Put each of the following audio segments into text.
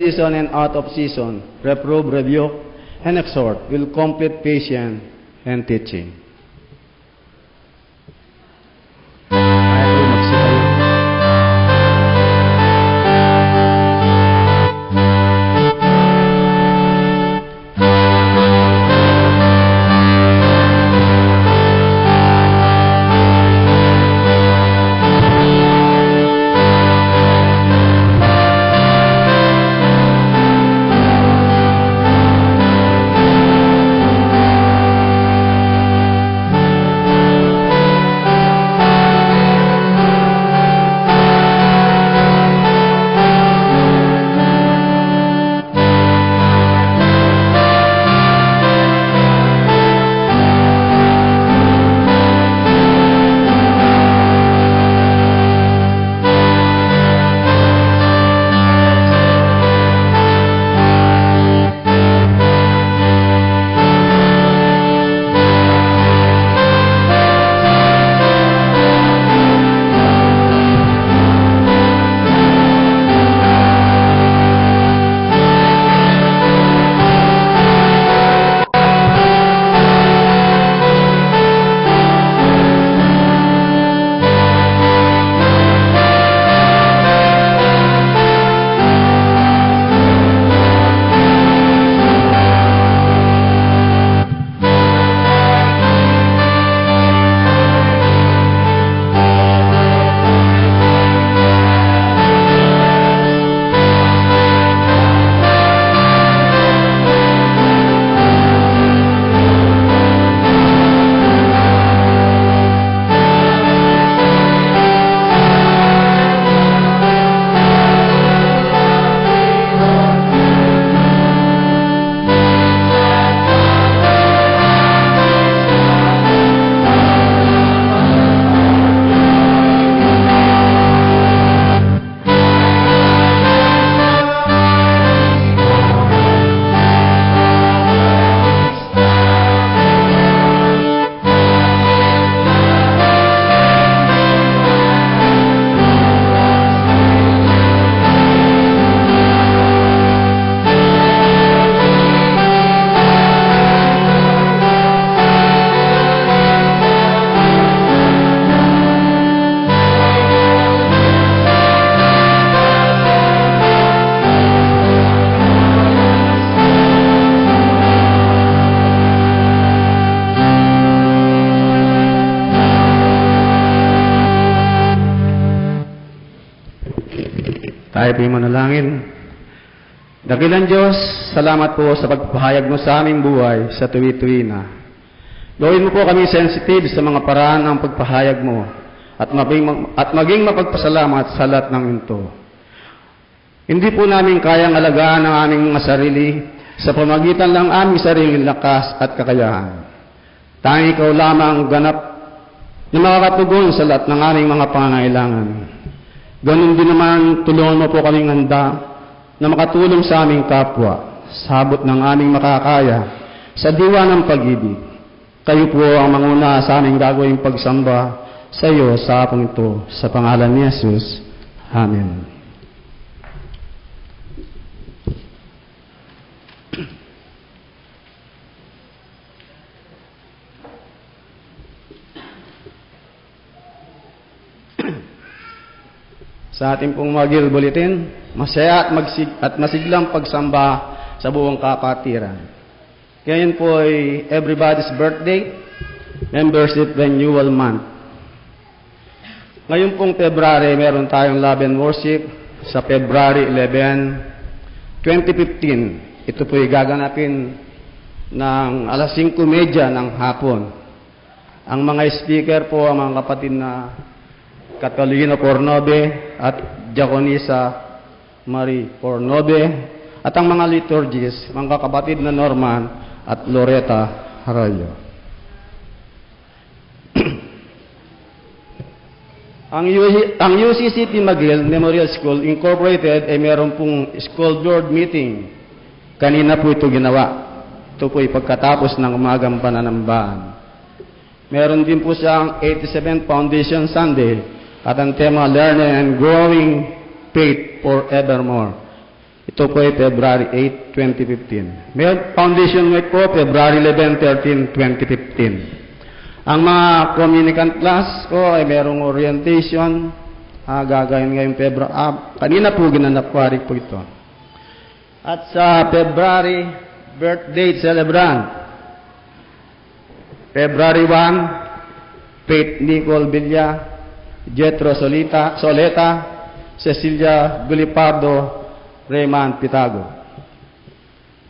season and out of season, reprove, rebuke, and exhort, will complete patience and teaching. Tayo po'y manalangin. Dakilang Diyos, salamat po sa pagpahayag mo sa aming buhay sa tuwi-tuwi na. Gawin mo po kami sensitive sa mga paraan ng pagpahayag mo at maging mapagpasalamat sa lahat ng ito. Hindi po namin kayang alagaan ang aming mga sarili sa pamagitan ng aming sariling lakas at kakayahan. Tanging ikaw lamang ganap na makakatugon sa lahat ng aming mga pangangailangan. Ganun din naman, tulungan mo po kaming handa na makatulong sa aming kapwa, sabot ng aming makakaya, sa diwa ng pag-ibig. Kayo po ang manguna sa aming gagawing pagsamba sa iyo sa hapong ito, sa pangalan ni Jesus. Amen. Sa ating pong Magil Bulletin, masaya at masiglang pagsamba sa buong kapatiran. Ngayon po ay everybody's birthday, membership renewal month. Ngayon pong February, meron tayong love and worship sa February 11, 2015. Ito po ay gaganapin ng alas 5:30 ng hapon. Ang mga speaker po ang mga kapatid na Catalina Pornobe at Diaconisa Marie Pornobe at ang mga liturgies, mga kapatid na Norman at Loretta Arroyo. Ang UCCP Magil Memorial School Incorporated ay meron pong school board meeting. Kanina po ito ginawa. Ito po ay pagkatapos ng umagang pananambahan. Meron din po siyang 87th Foundation Sunday at ang tema Learning and Growing Faith Forevermore. Ito po ay February 8, 2015. May foundation week po, February 11, 13, 2015. Ang mga communicant class ko ay merong orientation, gagawin ngayong February. Kanina po ginanap po ito. At sa February, birthday celebrant. February 1, Faith Nicole Villa, Jetro Soleta, Cecilia Gulipardo, Raymond Pitago.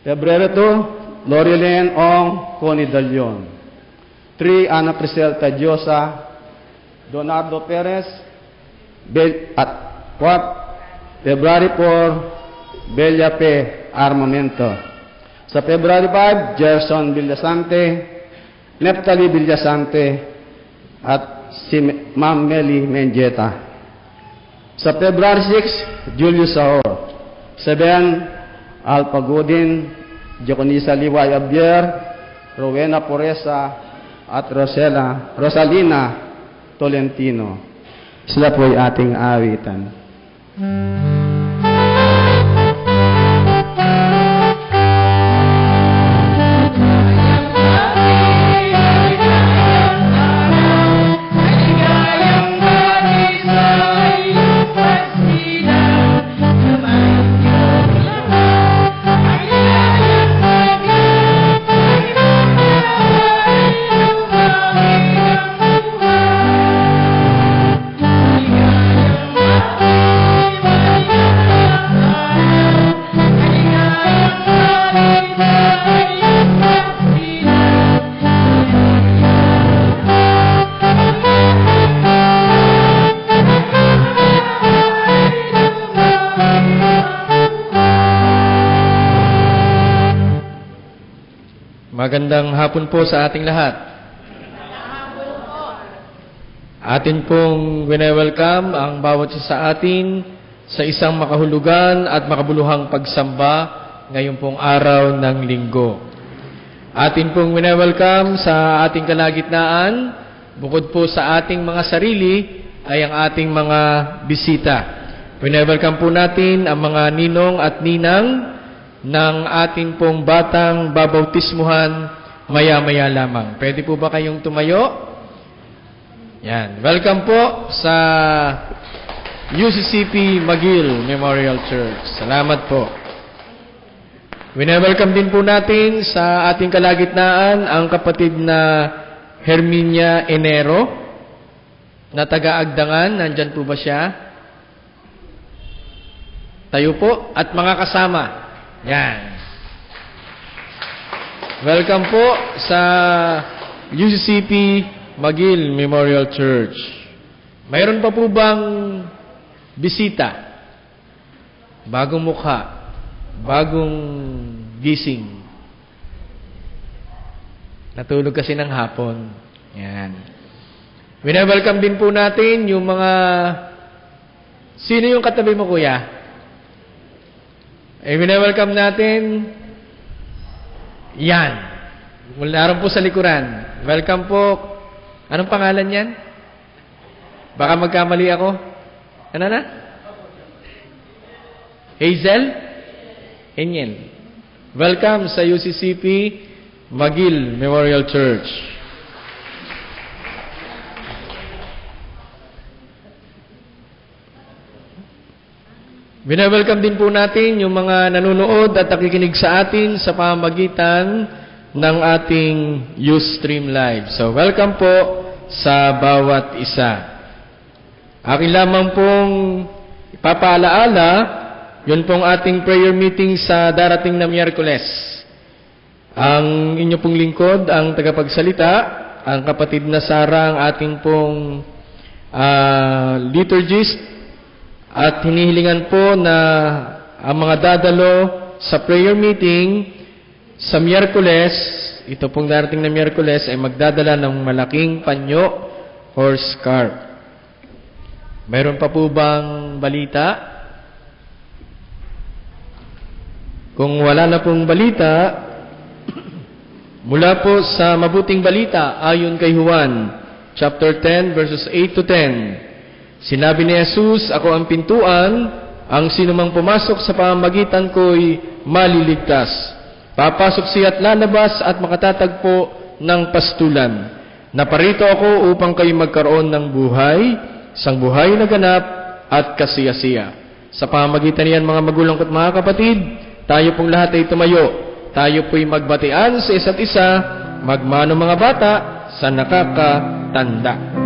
February 2, Lorilyn Ong Connie Dalion. 3, Ana Priscel Tadiosa, Donardo Perez, at 4, February 4, Belia P. Armamento. Sa February 5, Gerson Villasante, Neftali Villasante, at si Ma'am Meli Menjeta. Sa February 6, Julius Sahor. 7, Alpha Godin, Joconisa Liway Abier, Rowena Poresa, at Rosalina Tolentino. Sila po ay ating awitan. Magandang hapon po sa ating lahat. Atin pong wine-welcome ang bawat isa sa atin sa isang makahulugan at makabuluhang pagsamba ngayon pong araw ng linggo. Atin pong wine-welcome sa ating kalagitnaan, bukod po sa ating mga sarili, ay ang ating mga bisita. Wine-welcome po natin ang mga ninong at ninang ng ating pong batang babautismuhan maya-maya lamang. Pwede po ba kayong tumayo? Yan. Welcome po sa UCCP Magil Memorial Church. Salamat po. Wine-welcome din po natin sa ating kalagitnaan ang kapatid na Herminia Enero na taga-Agdangan. Nandyan po ba siya? Tayo po at mga kasama. Yan. Welcome po sa UCCP Magil Memorial Church. Mayroon pa po bang bisita? Bagong mukha? Bagong gising? Natulog kasi ng hapon. Yan. Wine-welcome din po natin yung mga... Sino yung katabi mo, kuya? Wine-welcome natin. Yan. Naroon po sa likuran. Welcome po. Anong pangalan yan? Baka magkamali ako. Ano na? Hazel? Enyen. Welcome sa UCCP Magil Memorial Church. Wine-welcome din po natin yung mga nanonood at nakikinig sa atin sa pamamagitan ng ating Ustream Live. So, welcome po sa bawat isa. Akin lamang pong ipapaalaala, yun pong ating prayer meeting sa darating na Miyerkules. Ang inyo pong lingkod, ang tagapagsalita, ang kapatid na Sara, ang ating pong liturgist, at hinihilingan po na ang mga dadalo sa prayer meeting sa Miyerkules, ito pong darating na Miyerkules, ay magdadala ng malaking panyo or scarf. Mayroon pa po bang balita? Kung wala na pong balita, mula po sa mabuting balita ayon kay Juan, chapter 10, verses 8 to 10. Sinabi ni Jesus, ako ang pintuan, ang sinumang pumasok sa pamamagitan ko'y maliligtas. Papasok siya at lalabas at makatatagpo ng pastulan. Naparito ako upang kayo magkaroon ng buhay, isang buhay na ganap at kasiyasiya. Sa pamamagitan niyan, mga magulang ko't mga kapatid, tayo pong lahat ay tumayo. Tayo po'y magbatian sa isa't isa, magmano mga bata sa nakakatanda.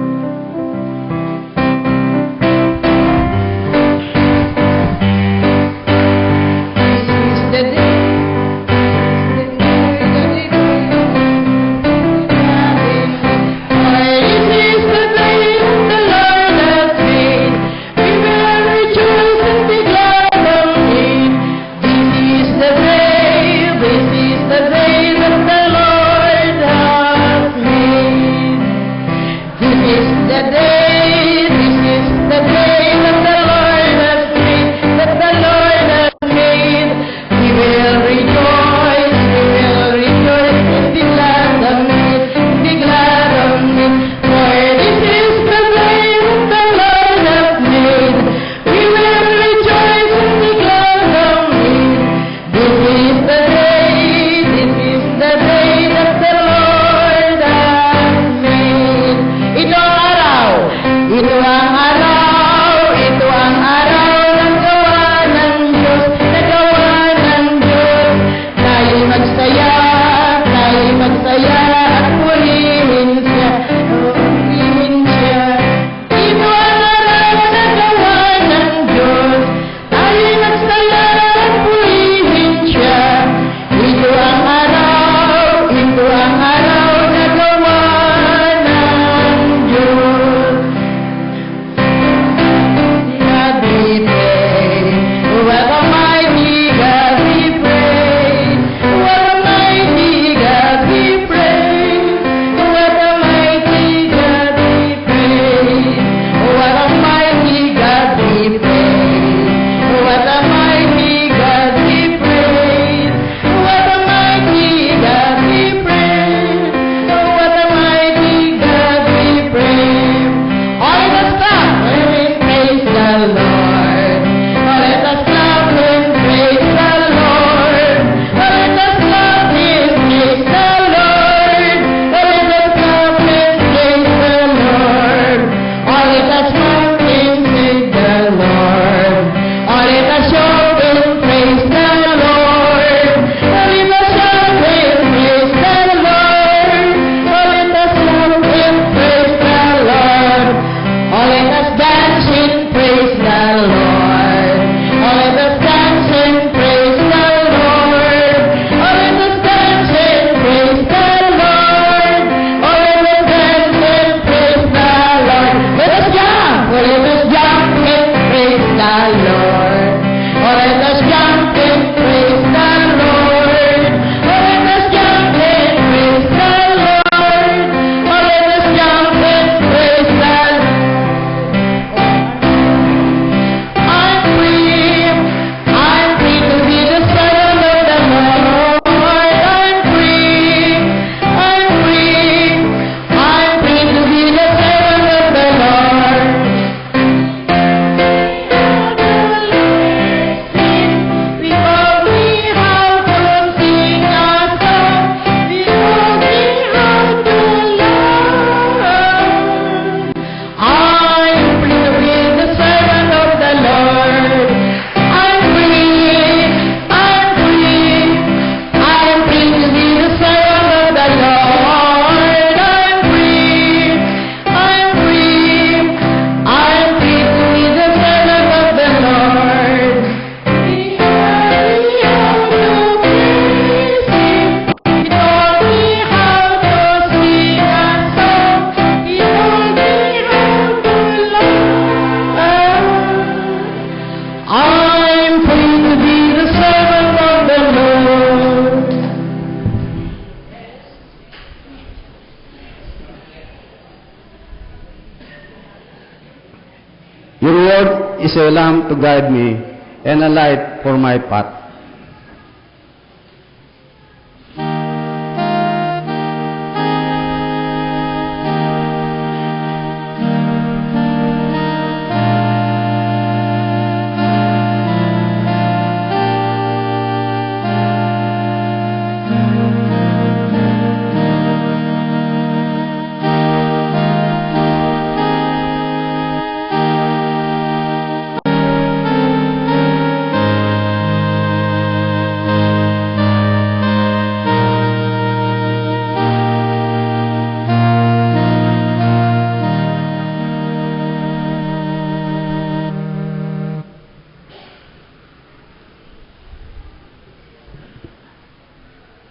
Your word is a lamp to guide me and a light for my path.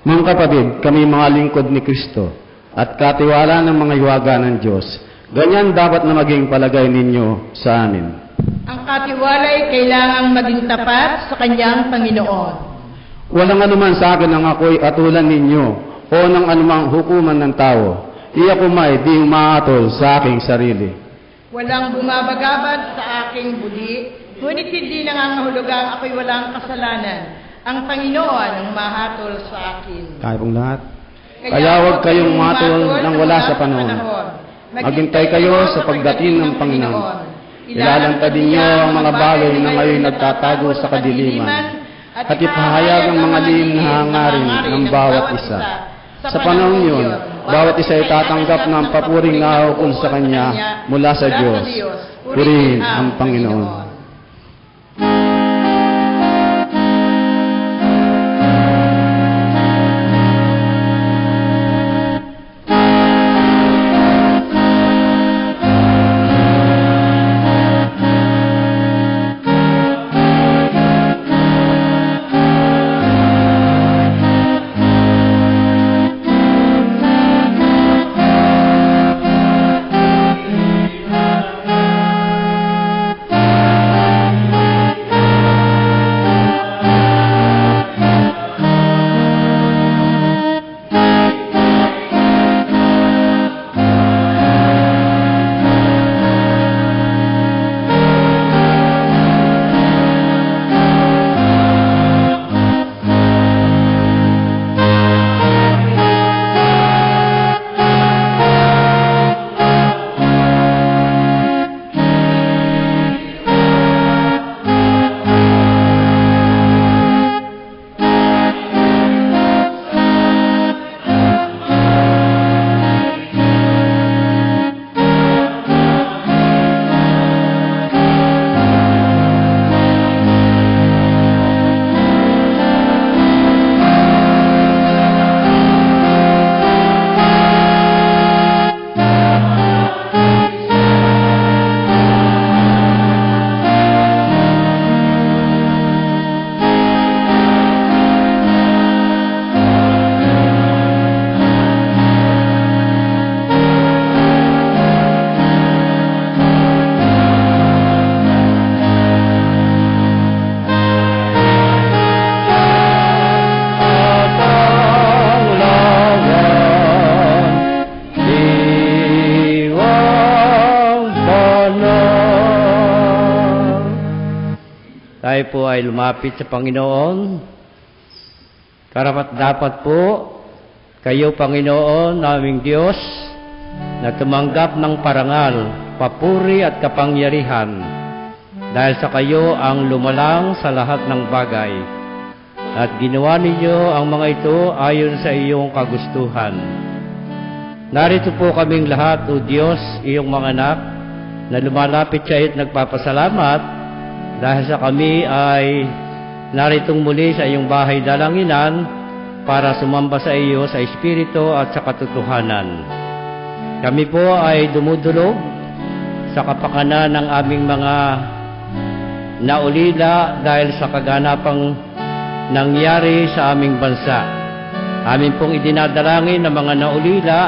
Mga kapatid, kami mga lingkod ni Kristo at katiwala ng mga hiwaga ng Diyos. Ganyan dapat na maging palagay ninyo sa amin. Ang katiwala ay kailangang maging tapat sa kanyang Panginoon. Walang anuman sa akin ang ako'y atulan ninyo o ng anumang hukuman ng tao. Iyak umay di umaatol sa aking sarili. Walang bumabagabag sa aking budi, ngunit hindi nangangahulugang ako'y walang kasalanan. Ang Panginoon ang mahatol sa akin. Kaya pong lahat. Kaya huwag kayong matol nang wala sa panahon. Maghintay kayo sa pagdating ng Panginoon. Ilalantad ninyo ang mga bagay na ngayon nagtatago sa kadiliman at ipahayag ang mga lihim na hangarin ng bawat isa. Sa panahon yun, bawat isa ay tatanggap ng papuring naukol sa Kanya mula sa Diyos. Purihin ang Panginoon. Tayo po ay lumapit sa Panginoon. Karapat dapat po kayo, Panginoon, naming Diyos, na tumanggap ng parangal, papuri at kapangyarihan dahil sa kayo ang lumalang sa lahat ng bagay at ginawa ninyo ang mga ito ayon sa iyong kagustuhan. Narito po kaming lahat, O Diyos, iyong mga anak, na lumalapit sa iyo at nagpapasalamat dahil sa kami ay naritong muli sa iyong bahay dalanginan para sumamba sa iyo sa Espiritu at sa katotohanan. Kami po ay dumudulog sa kapakanan ng aming mga naulila dahil sa kaganapang nangyari sa aming bansa. Amin pong idinadalangin ng mga naulila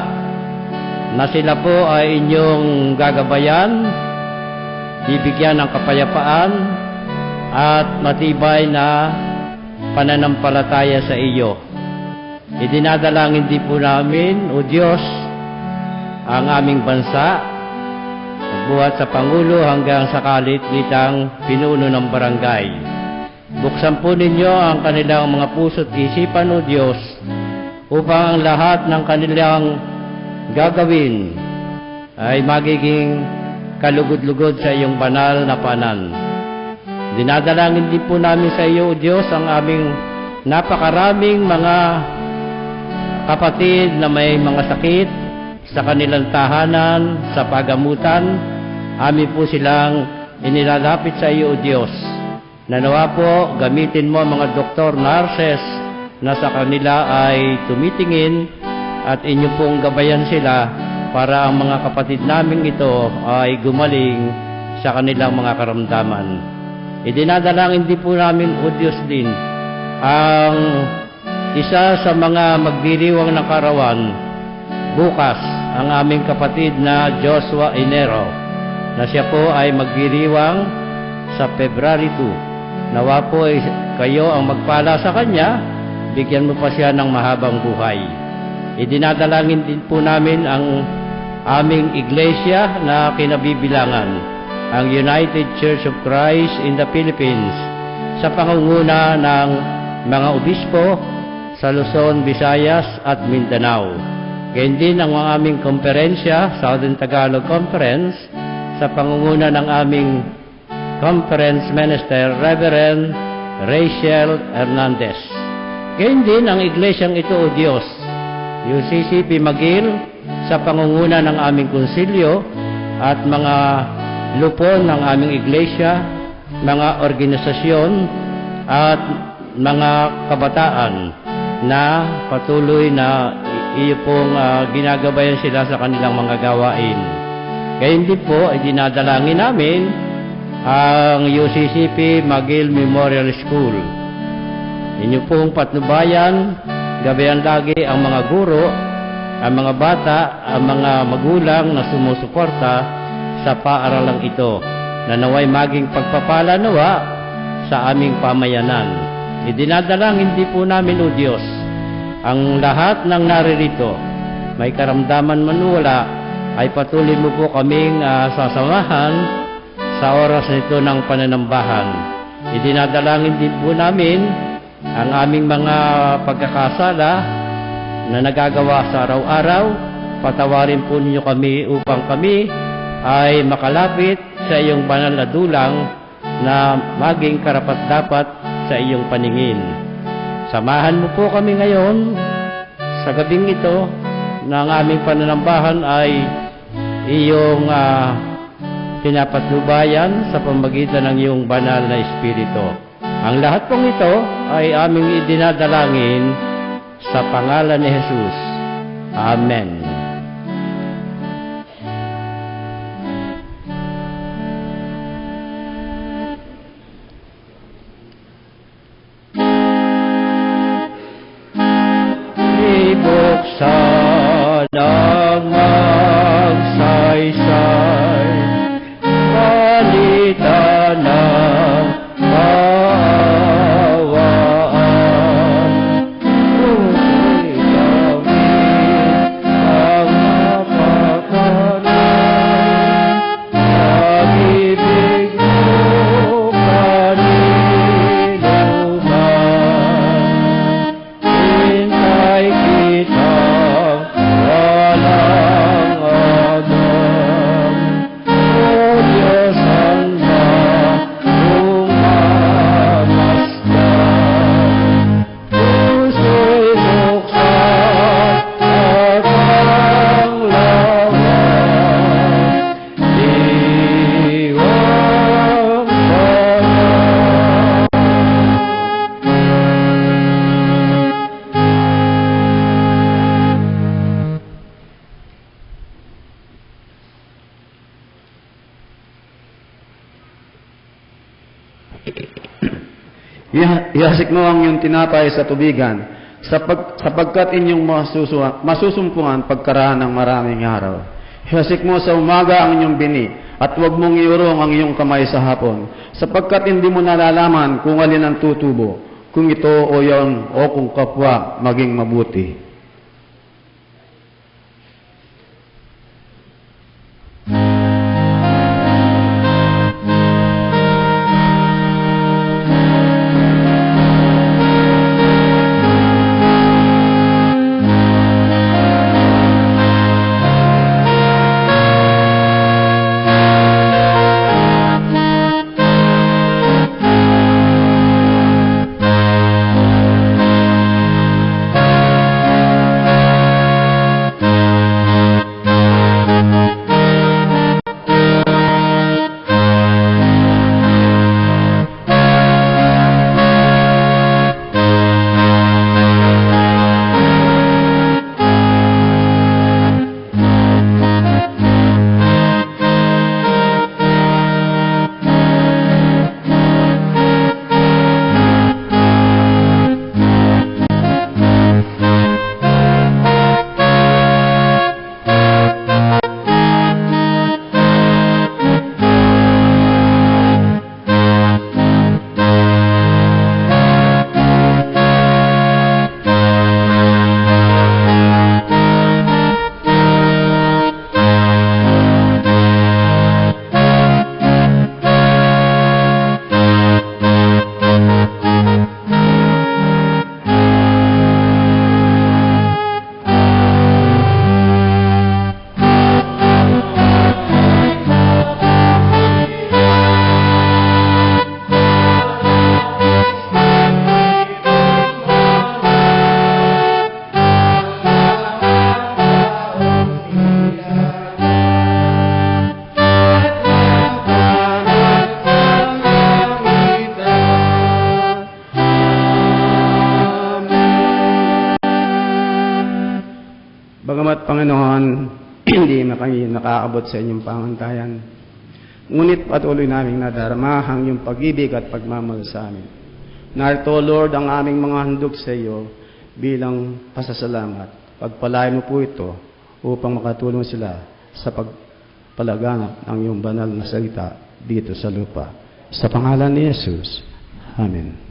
na sila po ay inyong gagabayan, bibigyan ng kapayapaan at matibay na pananampalataya sa iyo. Idinadalangin din po namin, O Diyos, ang aming bansa, buhat sa Pangulo hanggang sa kalit-litang pinuno ng barangay. Buksan po ninyo ang kanilang mga puso't isipan, O Diyos, upang ang lahat ng kanilang gagawin ay magiging kalugod-lugod sa iyong banal na paanan. Dinadalangin din po namin sa iyo, O Diyos, ang aming napakaraming mga kapatid na may mga sakit sa kanilang tahanan, sa pagamutan. Amin po silang inilalapit sa iyo, O Diyos. Nanawa po, gamitin mo ang mga doktor, nurses na sa kanila ay tumitingin at inyo pong gabayan sila para ang mga kapatid naming ito ay gumaling sa kanilang mga karamdaman. Idinadalangin din po namin, O Diyos din, ang isa sa mga magdiriwang ng karawan bukas ang aming kapatid na Joshua Enero, na siya po ay magdiriwang sa February 2. Nawa po ay kayo ang magpala sa kanya, bigyan mo pa siya ng mahabang buhay. Idinadalangin din po namin ang aming iglesia na kinabibilangan, ang United Church of Christ in the Philippines, sa pangunguna ng mga obispo sa Luzon, Visayas at Mindanao. Gayon din ang aming komperensya, Southern Tagalog Conference, sa pangunguna ng aming Conference Minister, Reverend Rachel Hernandez. Gayon din ang iglesyang ito, O Diyos, UCCP Magil, sa pangunguna ng aming konsilyo at mga lupon ng aming iglesia, mga organisasyon at mga kabataan na patuloy na iyo pong ginagabayan sila sa kanilang mga gawain. Gayon din po ay dinadalangin namin ang UCCP Magil Memorial School. Inyo pong patnubayan, gabayan lagi ang mga guro, ang mga bata, ang mga magulang na sumusuporta sa paaralang ito, na naway maging pagpapala nawa sa aming pamayanan. Idinadalangin din po namin, O Diyos, ang lahat ng naririto, may karamdaman man wala, ay patuloy mo po kaming sasamahan sa oras nito ng pananambahan. Idinadalangin din po namin ang aming mga pagkakasala na nagagawa sa araw-araw. Patawarin po ninyo kami upang kami ay makalapit sa iyong banal na dulang na maging karapat-dapat sa iyong paningin. Samahan mo po kami ngayon sa gabing ito na ang aming pananambahan ay iyong pinapatnubayan sa pamagitan ng iyong banal na Espiritu. Ang lahat pong ito ay aming idinadalangin sa pangalan ni Jesus. Amen. Ibuksan ang magsaysay, palitan ng kaawaan, ngunit gawin ang mapakanan, pag-ibig mo kaniluman, hintay kitang walang agam. O Diyos, handa umamasdan, puso'y buksan at ang lawas, diwang banal. Ihasik mo ang iyong tinapay sa tubigan, sapagkat inyong masusumpungan pagkaraan ng maraming araw. Ihasik mo sa umaga ang inyong bini, at huwag mong iurong ang iyong kamay sa hapon, sapagkat hindi mo nalalaman kung alin ang tutubo, kung ito o yon, o kung kapwa maging mabuti. Panginoon, hindi na kami nakakabot sa inyong pangantayan. Ngunit patuloy namin nadarama yung pag-ibig at pagmamahal sa amin. Narito, Lord, ang aming mga handog sa iyo bilang pasasalamat. Pagpalain mo po ito upang makatulong sila sa pagpalaganap ng iyong banal na salita dito sa lupa. Sa pangalan ni Jesus. Amen.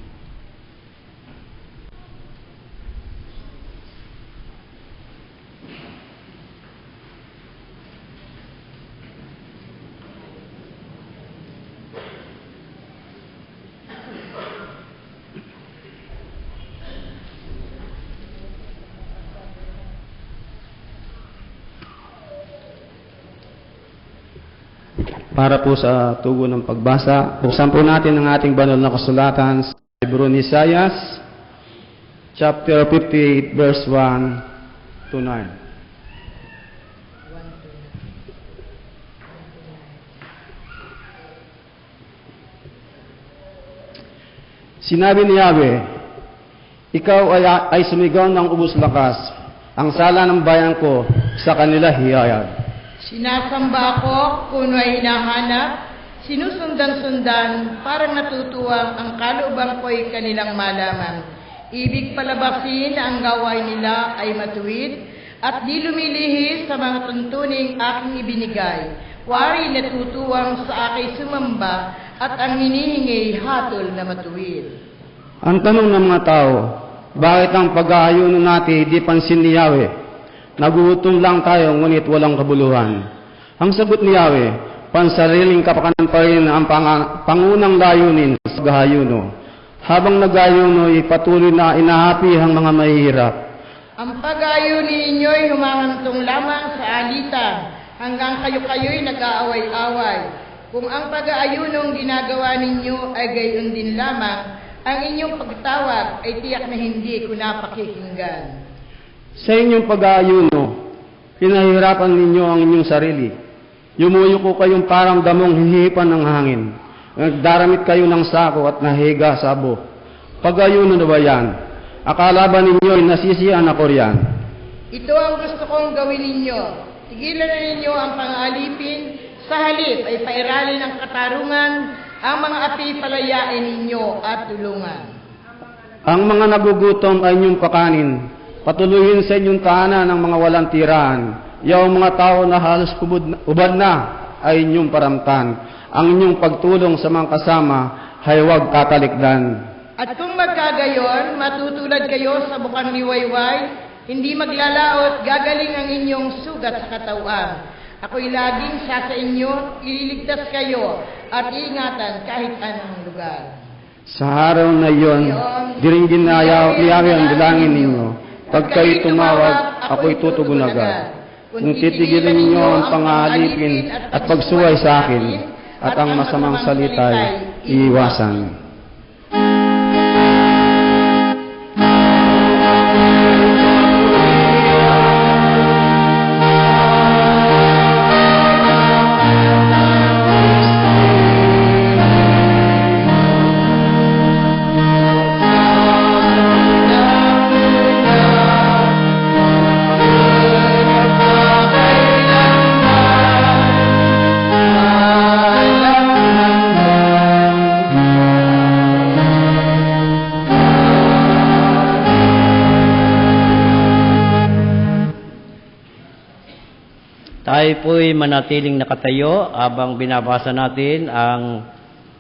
Para po sa tugon ng pagbasa, buksan po natin ang ating banal na kasulatan sa libro ni Isaiah, chapter 58, verse 1 to 9. Sinabi ni Yahweh, ikaw ay sumigaw ng ubos lakas, ang sala ng bayan ko sa kanila hiyayag. Sinasamba ako, puno ay hinahanap, sinusundan-sundan, parang natutuwang ang kalooban ko'y kanilang malaman. Ibig palabasin na ang gawain nila ay matuwid, at di lumilihis sa mga tuntuning aking ibinigay. Wari natutuwang sa aking sumamba, at ang hinihingi hatol na matuwid. Ang tanong ng mga tao, bakit ang pag-aayuno natin di pansin ni Yahweh? Nagugutom lang tayo, ngunit walang kabuluhan. Ang sagot ni Yahweh, pansariling kapakanan pa rin ang pangunang layunin sa pag-aayuno. Habang nag-aayuno, patuloy na inahapi ang mga mahihirap. Ang pag-aayuno ninyo'y humahantong lamang sa alitan, hanggang kayo-kayo'y nag-aaway-away. Kung ang pag-aayunong ginagawa ninyo ay gayon din lamang, ang inyong pagtawag ay tiyak na hindi ko napakikinggan. Sa inyong pag-aayuno, pinahihirapan ninyo ang inyong sarili. Yumuyuko kayong parang damong hihipan ng hangin. Nagdaramit kayo ng sako at nahiga sa abo. Pag-aayuno na ba yan? Akala ba ninyo ay nasisiyan ako riyan? Ito ang gusto kong gawin ninyo. Tigilan na ninyo ang pang-alipin. Sa halip ay pairalin ang katarungan. Ang mga api palayain ninyo at tulungan. Ang mga nagugutom ay inyong pakanin. Patuloyin sa inyong tahanan ng mga walang tirahan. Yung mga tao na halos ubad na ay inyong paramtan. Ang inyong pagtulong sa mga kasama ay huwag tatalikdan. At kung magkagayon, matutulad kayo sa bukang liwayway, hindi maglalaot, gagaling ang inyong sugat sa katawan. Ako'y laging sa inyo, ililigtas kayo at iingatan kahit anong lugar. Sa araw na iyon, diringgin na Yahweh ang dalangin ninyo. Pag kayo tumawag, ako'y tutugon agad. Kung titigilan ninyo ang pangalipin at pagsuway sa akin, at ang masamang salita'y iiwasan. Tayo po'y manatiling nakatayo habang binabasa natin ang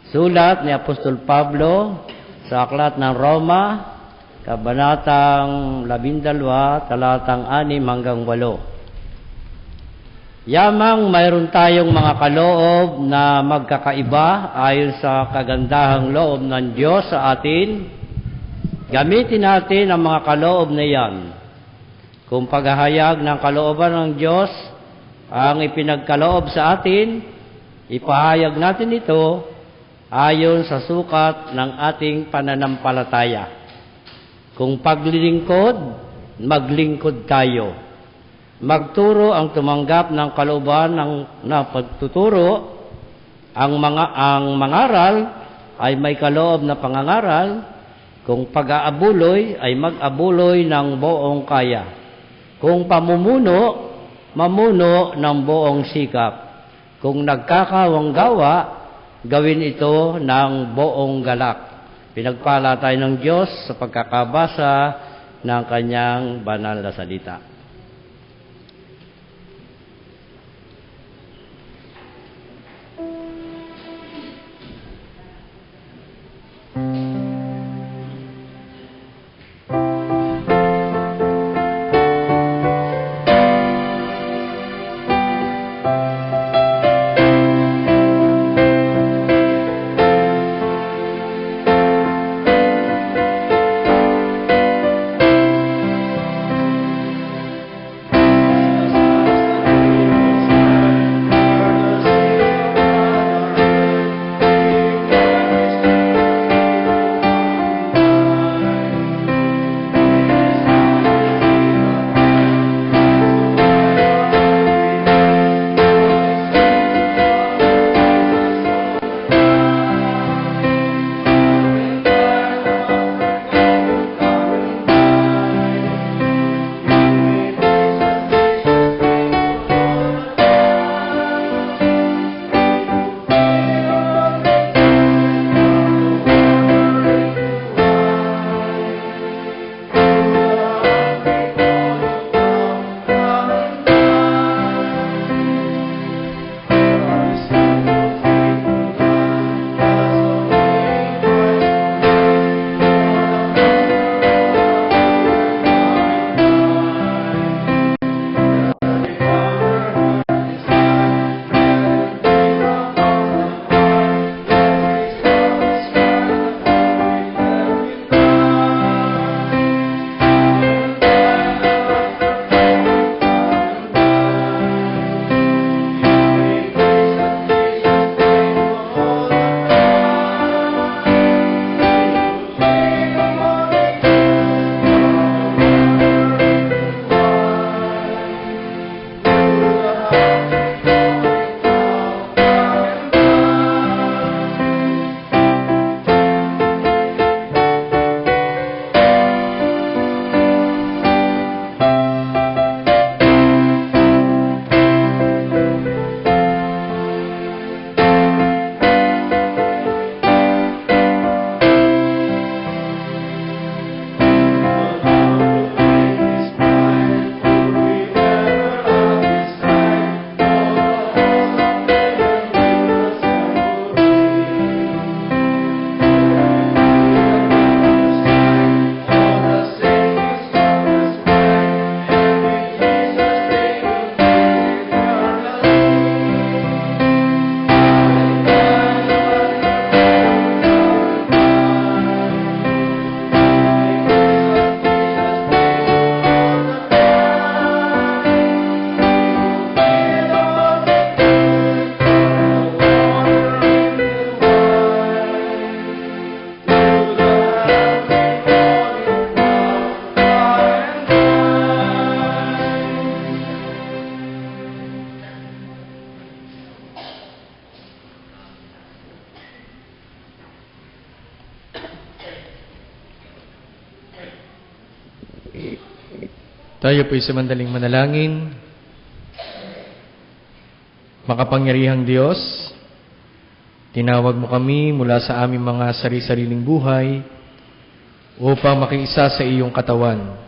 sulat ni Apostol Pablo sa aklat ng Roma, kabanatang 12, talatang 6 hanggang 8. Yamang mayroon tayong mga kaloob na magkakaiba ayon sa kagandahang loob ng Diyos sa atin, gamitin natin ang mga kaloob na yan. Kung paghahayag ng kalooban ng Diyos ang ipinagkaloob sa atin, ipahayag natin ito ayon sa sukat ng ating pananampalataya. Kung paglilingkod, maglingkod tayo. Magturo ang tumanggap ng kalooban na pagtuturo. Ang mangaral ay may kaloob na pangangaral. Kung pag-aabuloy ay mag-abuloy ng buong kaya. Kung pamumuno, mamuno ng buong sikap. Kung nagkakawanggawa, gawin ito ng buong galak. Pinagpala tayo ng Diyos sa pagkakabasa ng Kanyang banal na salita. Tayo po'y sa mandaling manalangin. Makapangyarihang Diyos, tinawag mo kami mula sa aming mga sari-sariling buhay upang makiisa sa iyong katawan.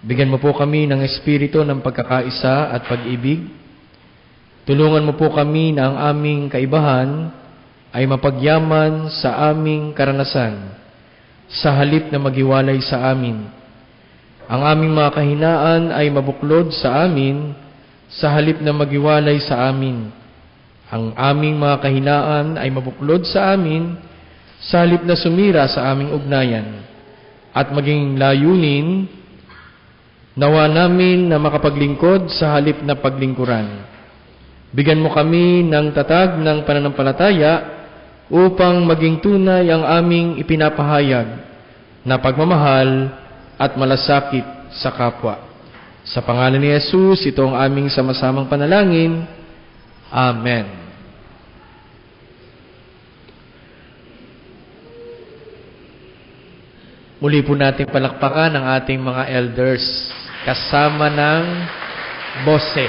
Bigyan mo po kami ng espiritu ng pagkakaisa at pag-ibig. Tulungan mo po kami na ang aming kaibahan ay mapagyaman sa aming karanasan, sa halip na maghiwalay sa amin. Ang aming mga kahinaan ay mabuklod sa amin, sa halip na maghiwalay sa amin. Ang aming mga kahinaan ay mabuklod sa amin, sa halip na sumira sa aming ugnayan. At maging layunin, nawa namin na makapaglingkod sa halip na paglingkuran. Bigyan mo kami ng tatag ng pananampalataya upang maging tunay ang aming ipinapahayag na pagmamahal at malasakit sa kapwa. Sa pangalan ni Jesus, ito ang aming sama-samang panalangin. Amen. Muli po natin palakpakan ang ating mga elders kasama ng Bose.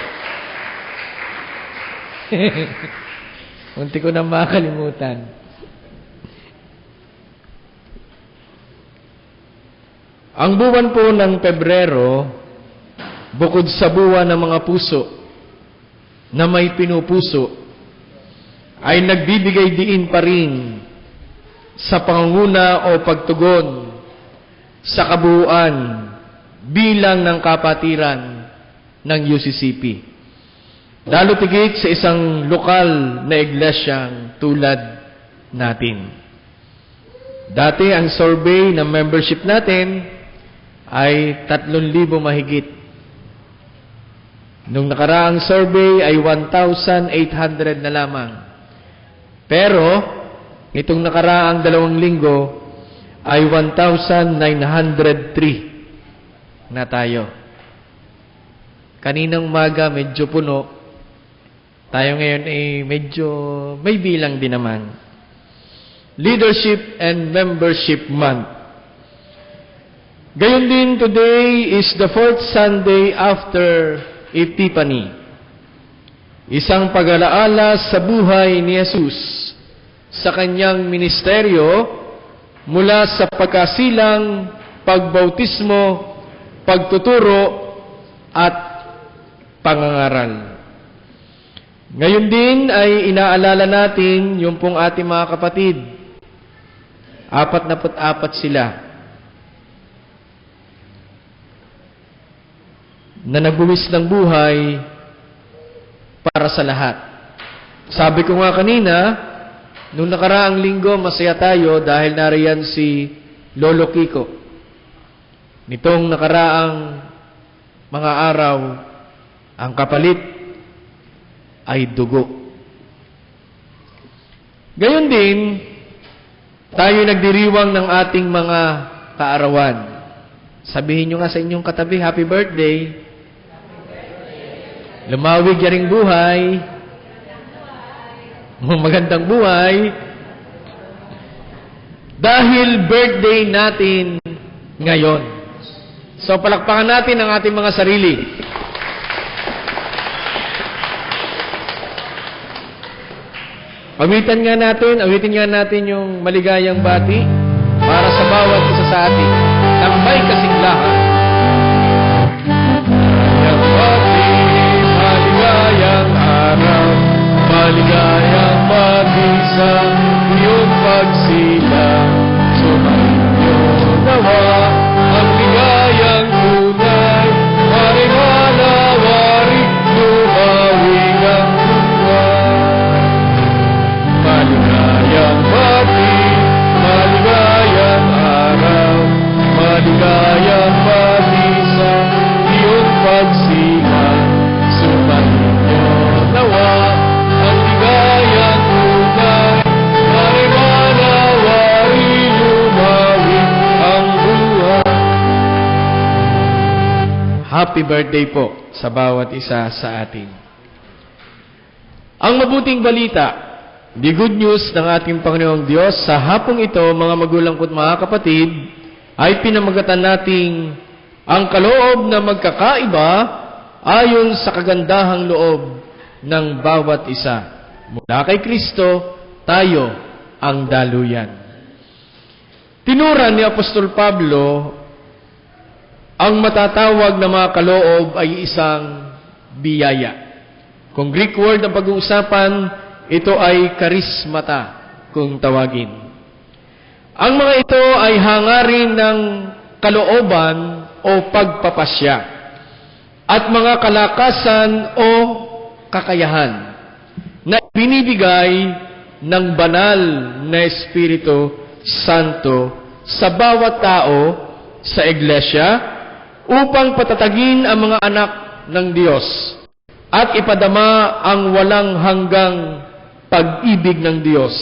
Munti ko na makalimutan. Ang buwan po ng Pebrero, bukod sa buwan ng mga puso na may pinupuso, ay nagbibigay diin pa rin sa pangunguna o pagtugon sa kabuuan bilang ng kapatiran ng UCCP. Lalo tigit sa isang lokal na iglesyang tulad natin. Dati ang survey ng membership natin ay 3,000 mahigit. Nung nakaraang survey ay 1,800 na lamang. Pero, itong nakaraang 2 linggo ay 1,903 na tayo. Kaninang umaga medyo puno. Tayo ngayon ay medyo may bilang din naman. Leadership and Membership Month. Gayon din, today is the 4th Sunday after Epiphany. Isang pag-alaala sa buhay ni Jesus sa kanyang ministeryo mula sa pagkasilang, pagbautismo, pagtuturo, at pangangaral. Ngayon din ay inaalala natin yung pong ating mga kapatid. 44 sila na nagbuwis ng buhay para sa lahat. Sabi ko nga kanina, nung nakaraang linggo, masaya tayo dahil nariyan si Lolo Kiko. Nitong nakaraang mga araw, ang kapalit ay dugo. Gayon din, tayo nagdiriwang ng ating mga kaarawan. Sabihin nyo nga sa inyong katabi, happy birthday. Lumawig yaring buhay. Magandang buhay. Dahil birthday natin ngayon. So, palakpakan natin ang ating mga sarili. Awitin nga natin yung maligayang bati para sa bawat isa sa atin ng may kasiglahan. Maligayang bati, maligayang araw, maligayang bati sa iyong pagsilang. Sumainyo nawa ang ligayang tunay, maring malawari, lumawig ang buhay. Maligayang bati, maligayang araw, maligayang bati sa iyong pagsilang. Sumainyo nawa ang ligayang tunay, maring malawari, lumawig ang buhay. Happy birthday po sa bawat isa sa atin. Ang mabuting balita, the good news ng ating Panginoong Diyos sa hapong ito, mga magulang ko't mga kapatid, ay pinamagatan nating ang kaloob na magkakaiba ayon sa kagandahang loob ng bawat isa. Mula kay Kristo, tayo ang daluyan. Tinuran ni Apostol Pablo, ang matatawag na mga kaloob ay isang biyaya. Kung Greek word ang pag-uusapan, ito ay karismata kung tawagin. Ang mga ito ay hangarin ng kalooban o pagpapasya at mga kalakasan o kakayahan na binibigay ng banal na Espiritu Santo sa bawat tao sa iglesia upang patatagin ang mga anak ng Diyos at ipadama ang walang hanggang pag-ibig ng Diyos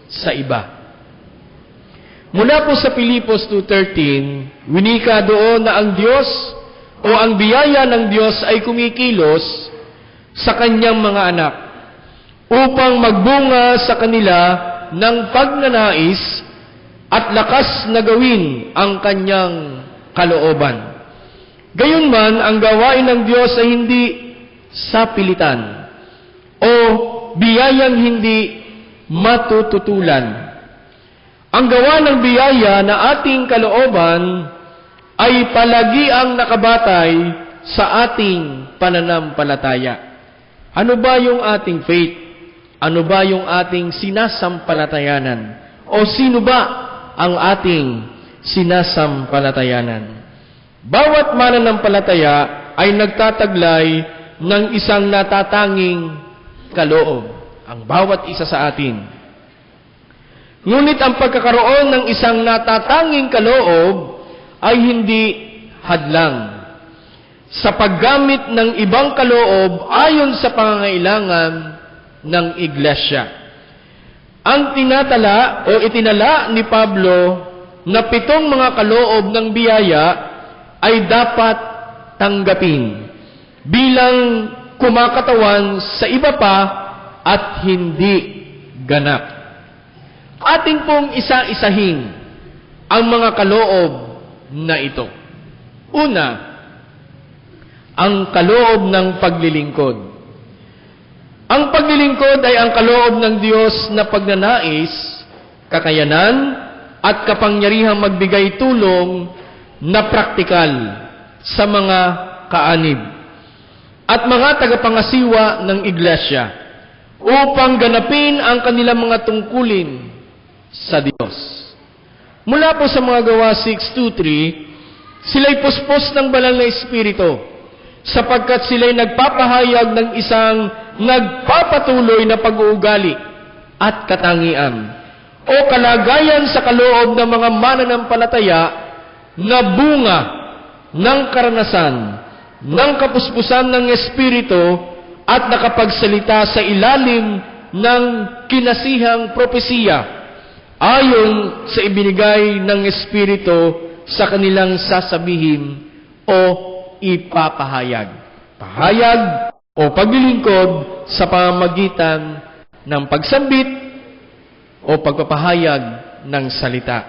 sa iba. Mula po sa Pilipos 2:13, winika doon na ang Diyos o ang biyaya ng Diyos ay kumikilos sa kanyang mga anak upang magbunga sa kanila ng pagnanais at lakas na gawin ang kanyang kalooban. Gayunman, ang gawain ng Diyos ay hindi sa pilitan o biyayang hindi matututulan. Ang gawa ng biyaya na ating kalooban ay palagi ang nakabatay sa ating pananampalataya. Ano ba yung ating faith? Ano ba yung ating sinasampalatayanan? O sino ba ang ating sinasampalatayanan? Bawat mananampalataya ay nagtataglay ng isang natatanging kaloob. Ang bawat isa sa atin. Ngunit ang pagkakaroon ng isang natatanging kaloob ay hindi hadlang sa paggamit ng ibang kaloob ayon sa pangangailangan ng iglesia. Ang tinatala o itinala ni Pablo na 7 mga kaloob ng biyaya ay dapat tanggapin bilang kumakatawan sa iba pa at hindi ganap. Ating pong isa-isahin ang mga kaloob na ito. Una, ang kaloob ng paglilingkod. Ang paglilingkod ay ang kaloob ng Diyos na pagnanais, kakayanan, at kapangyarihang magbigay tulong na praktikal sa mga kaanib at mga tagapangasiwa ng iglesia upang ganapin ang kanilang mga tungkulin sa Diyos. Mula po sa mga gawa 6:2-3, sila'y puspos ng banal na Espiritu, sapagkat sila'y nagpapahayag ng isang nagpapatuloy na pag-uugali at katangian, o kalagayan sa kaloob ng mga mananampalataya na bunga ng karanasan, ng kapuspusan ng Espiritu at nakapagsalita sa ilalim ng kinasihang propesiya, ayon sa ibinigay ng Espiritu sa kanilang sasabihin o ipapahayag. Pahayag o paglilingkod sa pamamagitan ng pagsambit o pagpapahayag ng salita.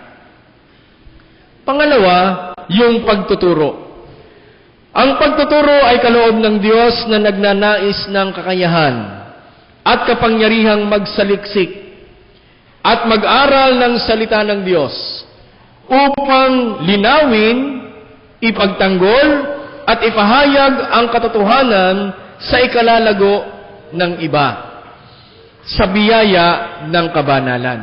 Pangalawa, yung pagtuturo. Ang pagtuturo ay kaloob ng Diyos na nagnanais ng kakayahan at kapangyarihang magsaliksik at mag-aral ng salita ng Diyos upang linawin, ipagtanggol, at ipahayag ang katotohanan sa ikalalago ng iba sa biyaya ng kabanalan.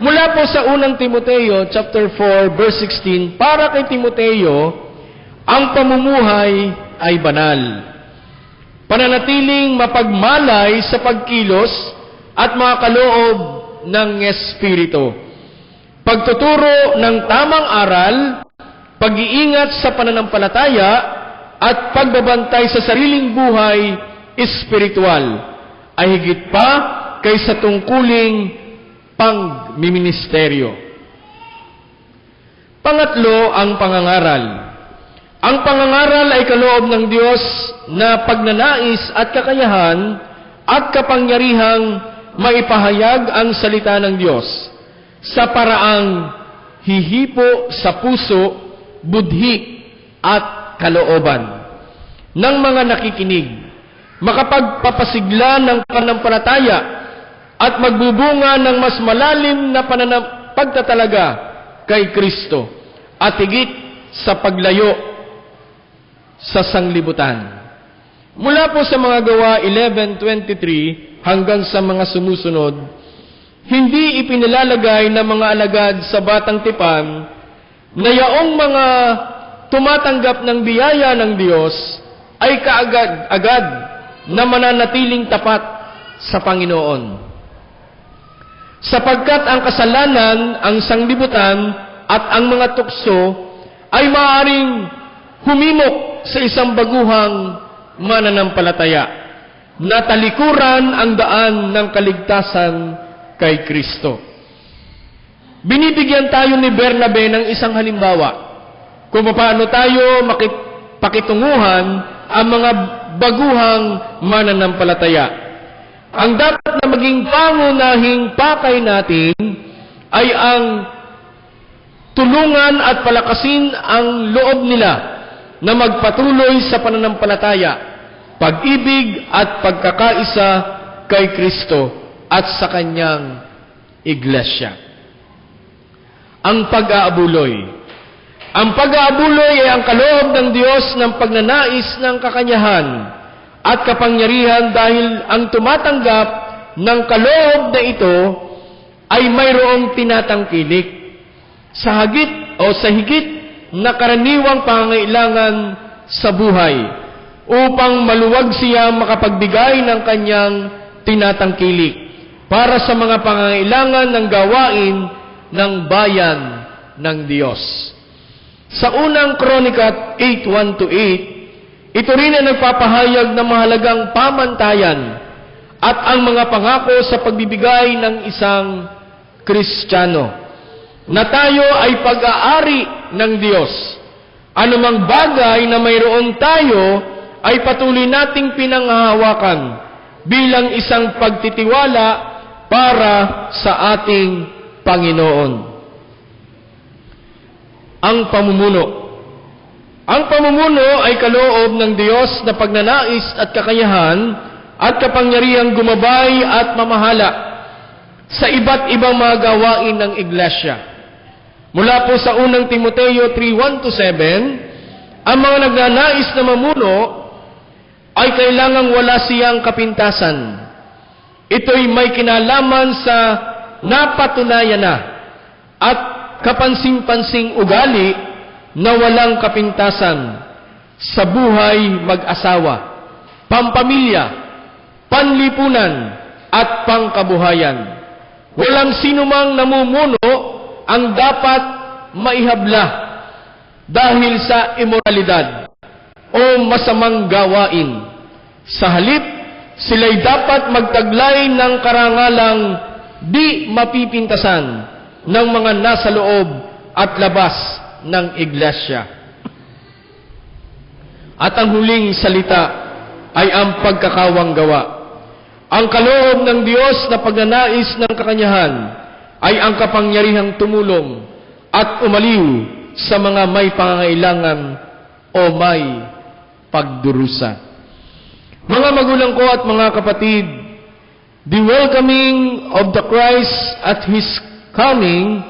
Mula po sa unang Timoteo, chapter 4, verse 16, para kay Timoteo, ang pamumuhay ay banal, pananatiling mapagmalay sa pagkilos at mga kaloob ng Espiritu, pagtuturo ng tamang aral, pag-iingat sa pananampalataya, at pagbabantay sa sariling buhay espiritual ay higit pa kaysa tungkuling pangmiministeryo. Pangatlo, ang pangangaral. Ang pangangaral ay kaloob ng Diyos na pagnanais at kakayahan at kapangyarihang maipahayag ang salita ng Diyos sa paraang hihipo sa puso, budhi at kalooban ng mga nakikinig, makapagpapasigla ng pananampalataya at magbubunga ng mas malalim na pagtatalaga kay Kristo at higit sa paglayo sa sanglibutan. Mula po sa mga gawa 11:23 hanggang sa mga sumusunod, hindi ipinilalagay ng mga alagad sa Batang Tipan na yaong mga tumatanggap ng biyaya ng Diyos ay kaagad-agad na mananatiling tapat sa Panginoon. Sapagkat ang kasalanan, ang sanglibutan, at ang mga tukso ay maaaring humimok sa isang baguhang mananampalataya na talikuran ang daan ng kaligtasan kay Kristo. Binibigyan tayo ni Bernabe ng isang halimbawa kung paano tayo pakitunguhan ang mga baguhang mananampalataya. Ang dapat na maging pangunahing pakay natin ay ang tulungan at palakasin ang loob nila na magpatuloy sa pananampalataya, pag-ibig at pagkakaisa kay Kristo at sa Kanyang Iglesia. Ang pag-aabuloy. Ang pag-aabuloy ay ang kaloob ng Diyos ng pagnanais ng kakanyahan at kapangyarihan dahil ang tumatanggap ng kaloob na ito ay mayroong tinatangkilik sa higit na karaniwang pangangailangan sa buhay upang maluwag siya makapagbigay ng kanyang tinatangkilik para sa mga pangangailangan ng gawain ng bayan ng Diyos. Sa unang Kronika 8:1-8, ito rin ay nagpapahayag ng mahalagang pamantayan at ang mga pangako sa pagbibigay ng isang Kristiyano na tayo ay pag-aari ng Diyos. Anumang bagay na mayroon tayo ay patuloy nating pinanghahawakan bilang isang pagtitiwala para sa ating Panginoon. Ang pamumuno. Ang pamumuno ay kaloob ng Diyos na pagnanais at kakayahan at kapangyarihang gumabay at mamahala sa iba't ibang mga gawain ng Iglesia. Mula po sa unang Timoteo 3:1-7, ang mga nagnanais na mamuno ay kailangang wala siyang kapintasan. Ito'y may kinalaman sa napatunayan na at kapansin-pansing ugali na walang kapintasan sa buhay mag-asawa, pampamilya, panlipunan, at pangkabuhayan. Walang sinumang namumuno ang dapat maihabla dahil sa imoralidad o masamang gawain. Sa halip, sila'y dapat magtaglay ng karangalang di mapipintasan ng mga nasa loob at labas ng Iglesia. At ang huling salita ay ang pagkakawang gawa. Ang kaloob ng Diyos na pagnanais ng kakanyahan ay ang kapangyarihang tumulong at umaliw sa mga may pangangailangan o may pagdurusa. Mga magulang ko at mga kapatid, the welcoming of the Christ at His coming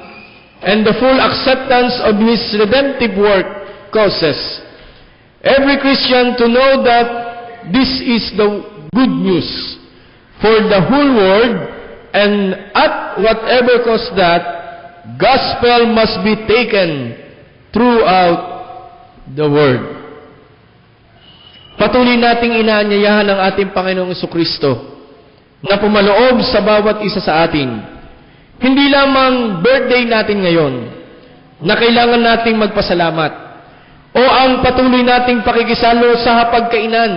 and the full acceptance of His redemptive work causes every Christian to know that this is the good news for the whole world, and at whatever cost that, gospel must be taken throughout the world. Patuloy nating inaanyayahan ng ating Panginoong Jesucristo na pumaloob sa bawat isa sa atin. Hindi lamang birthday natin ngayon na kailangan nating magpasalamat o ang patuloy nating pakikisalo sa hapagkainan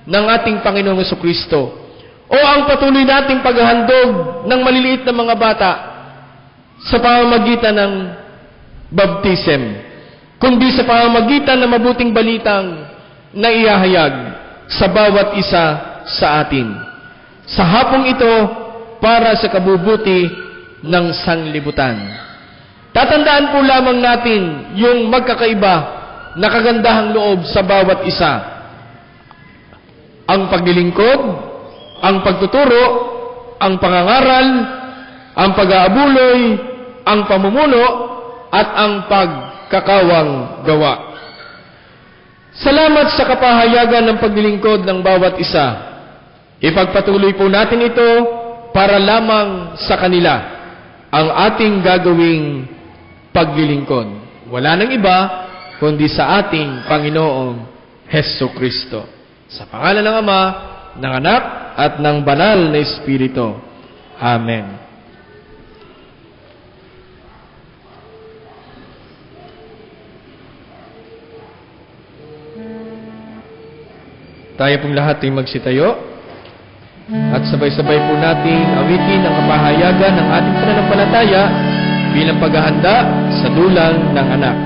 ng ating Panginoong Jesucristo o ang patuloy nating paghahandog ng maliliit na mga bata sa pamamagitan ng baptism, kundi sa pamamagitan ng mabuting balitang naihahayag sa bawat isa sa atin. Sa hapong ito, para sa kabubuti ng sanglibutan. Tatandaan po lamang natin yung magkakaiba na kagandahang loob sa bawat isa. Ang paglilingkod, ang pagtuturo, ang pangangaral, ang pag-aabuloy, ang pamumuno, at ang pagkakawang gawa. Salamat sa kapahayagan ng paglilingkod ng bawat isa. Ipagpatuloy po natin ito para lamang sa kanila ang ating gagawing paglilingkod. Wala nang iba kundi sa ating Panginoong Hesukristo. Sa pangalan ng Ama, ng Anak, at ng Banal na Espiritu. Amen. Tayo pong lahat ay magsitayo at sabay-sabay po nating awitin ang kapahayagan ng ating pananampalataya bilang paghahanda sa dulang ng anak.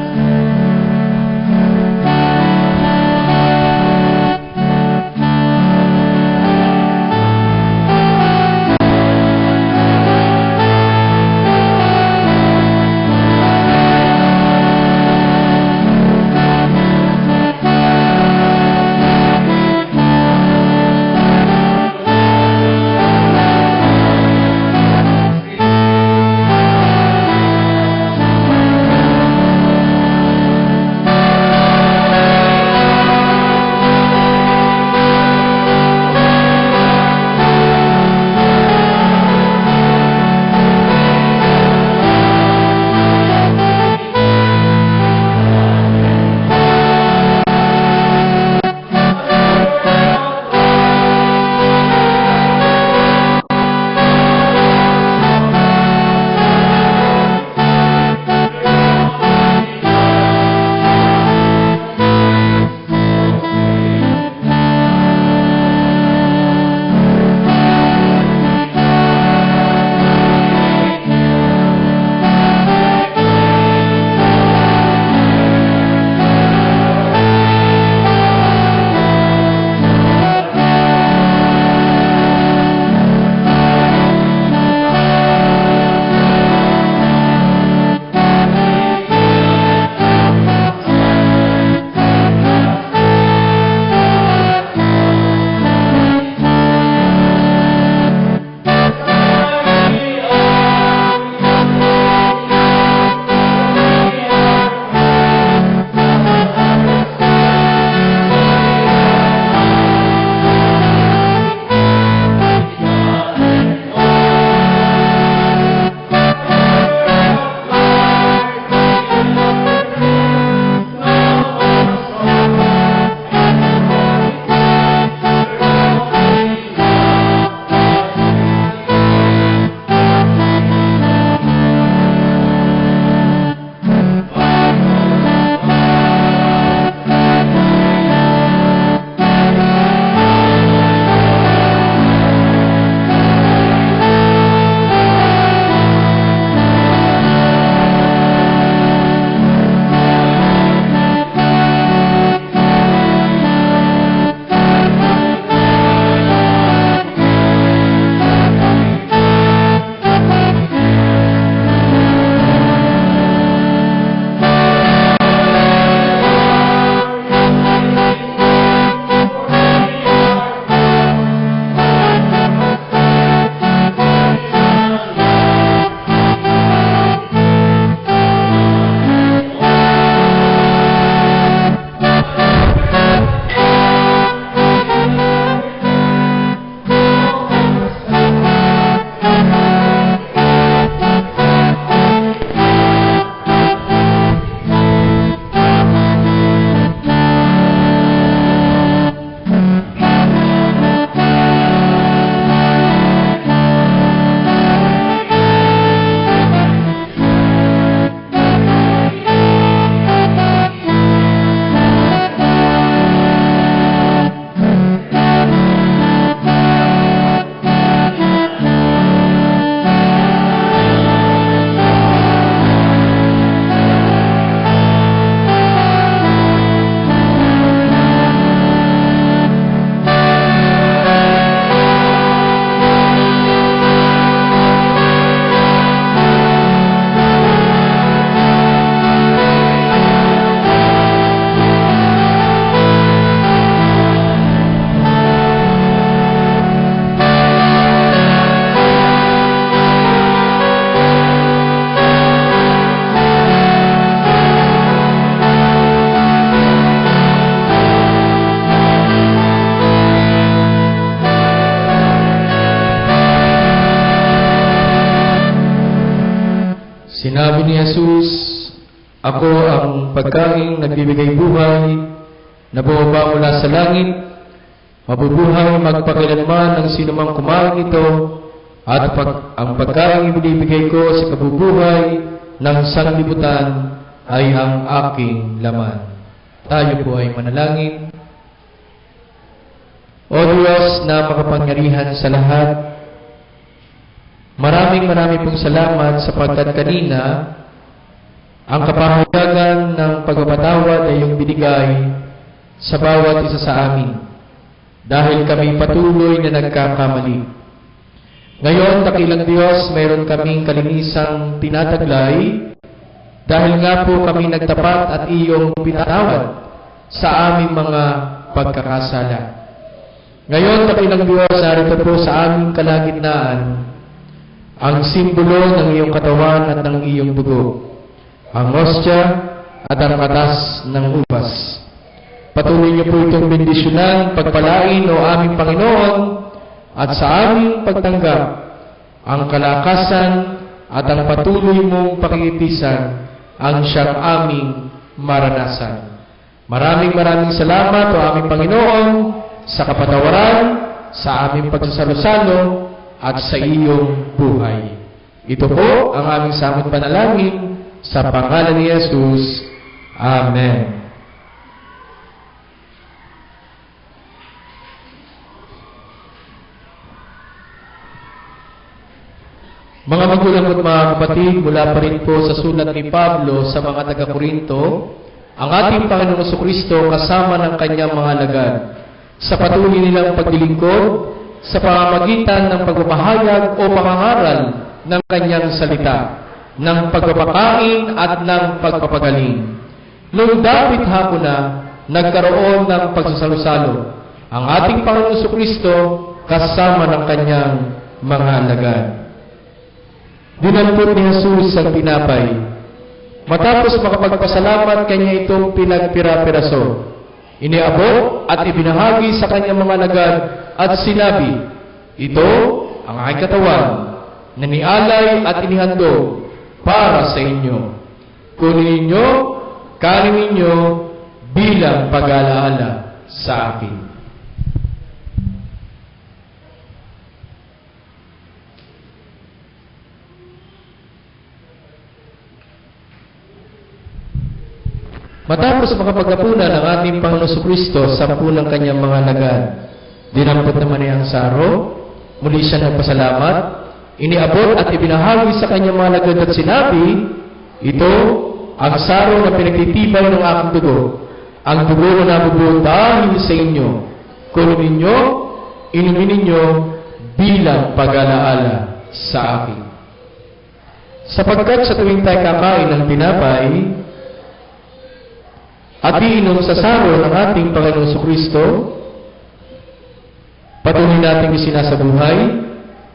Sinabi ni Jesus, "Ako ang pagkaing nagbibigay buhay, na bumaba mula sa langit, mabubuhay magpakailanman ang sinumang kumain nito, at ang pagkaing ibinibigay ko sa kabubuhay ng sanglibutan ay ang aking laman." Tayo po ay manalangin. O Diyos na makapangyarihan sa lahat, maraming pong salamat sapagkat kanina ang kapahayagan ng pagpapatawad ay yung binigay sa bawat isa sa amin dahil kami patuloy na nagkakamali. Ngayon, dakilang Diyos, mayroon kaming kalinisang tinataglay dahil nga po kami nagtapat at iyong pinatawad sa aming mga pagkakasala. Ngayon, dakilang Diyos, narito po sa aming kalagitnaan ang simbolo ng iyong katawan at ng iyong dugo, ang hostya at ang katas ng ubas. Patuloy niyo po itong bendisyonan, pagpalain o aming Panginoon, at sa aming pagtanggap ang kalakasan at ang patuloy mong pakikitisan ang siyang aming maranasan. Maraming salamat o aming Panginoon sa kapatawaran, sa aming pagsasalo-salo, at sa iyong buhay. Ito po ang aming samot panalangin sa pangalan ni Jesus. Amen. Mga magulang at mga kapatid, mula pa rin po sa sulat ni Pablo sa mga taga-Korinto, ang ating Panginoong Jesucristo kasama ng kanyang mga alagad sa patuloy nilang paglilingkod sa pamamagitan ng pagpapahayag o pangangaral ng kanyang salita, ng pagpapakain at ng pagpapagaling. Noong dapit hapon na nagkaroon ng pagsasalo-salo ang ating Panginoong Jesucristo kasama ng kanyang mga alagad. Dinampot ni Jesus ang tinapay. Matapos makapagpasalamat, kanya itong pinagpira-piraso. Iniabot at ibinahagi sa kanyang mga alagad at sinabi, "Ito ang aking katawan na nialay at inihandog para sa inyo. Kunin ninyo, kanin ninyo bilang pag-alaala sa akin." Matapos makapaghapunan ang ating Panginoon Jesucristo sa ng kanyang mga alagad, dinampot naman niya ang saro, muli siya nagpasalamat, iniabot at ibinahagi sa kanyang mga alagad at sinabi, "Ito ang saro na pinagtitibay ng aking dugo, ang dugo na nabubuo dahil sa inyo. Kunin ninyo, inumin ninyo bilang pag-alaala sa akin." Sapagkat sa tuwing tayo kakain ng tinapay at iinom sa saro ng ating Panginoong Jesucristo, patuloy nating isinasabuhay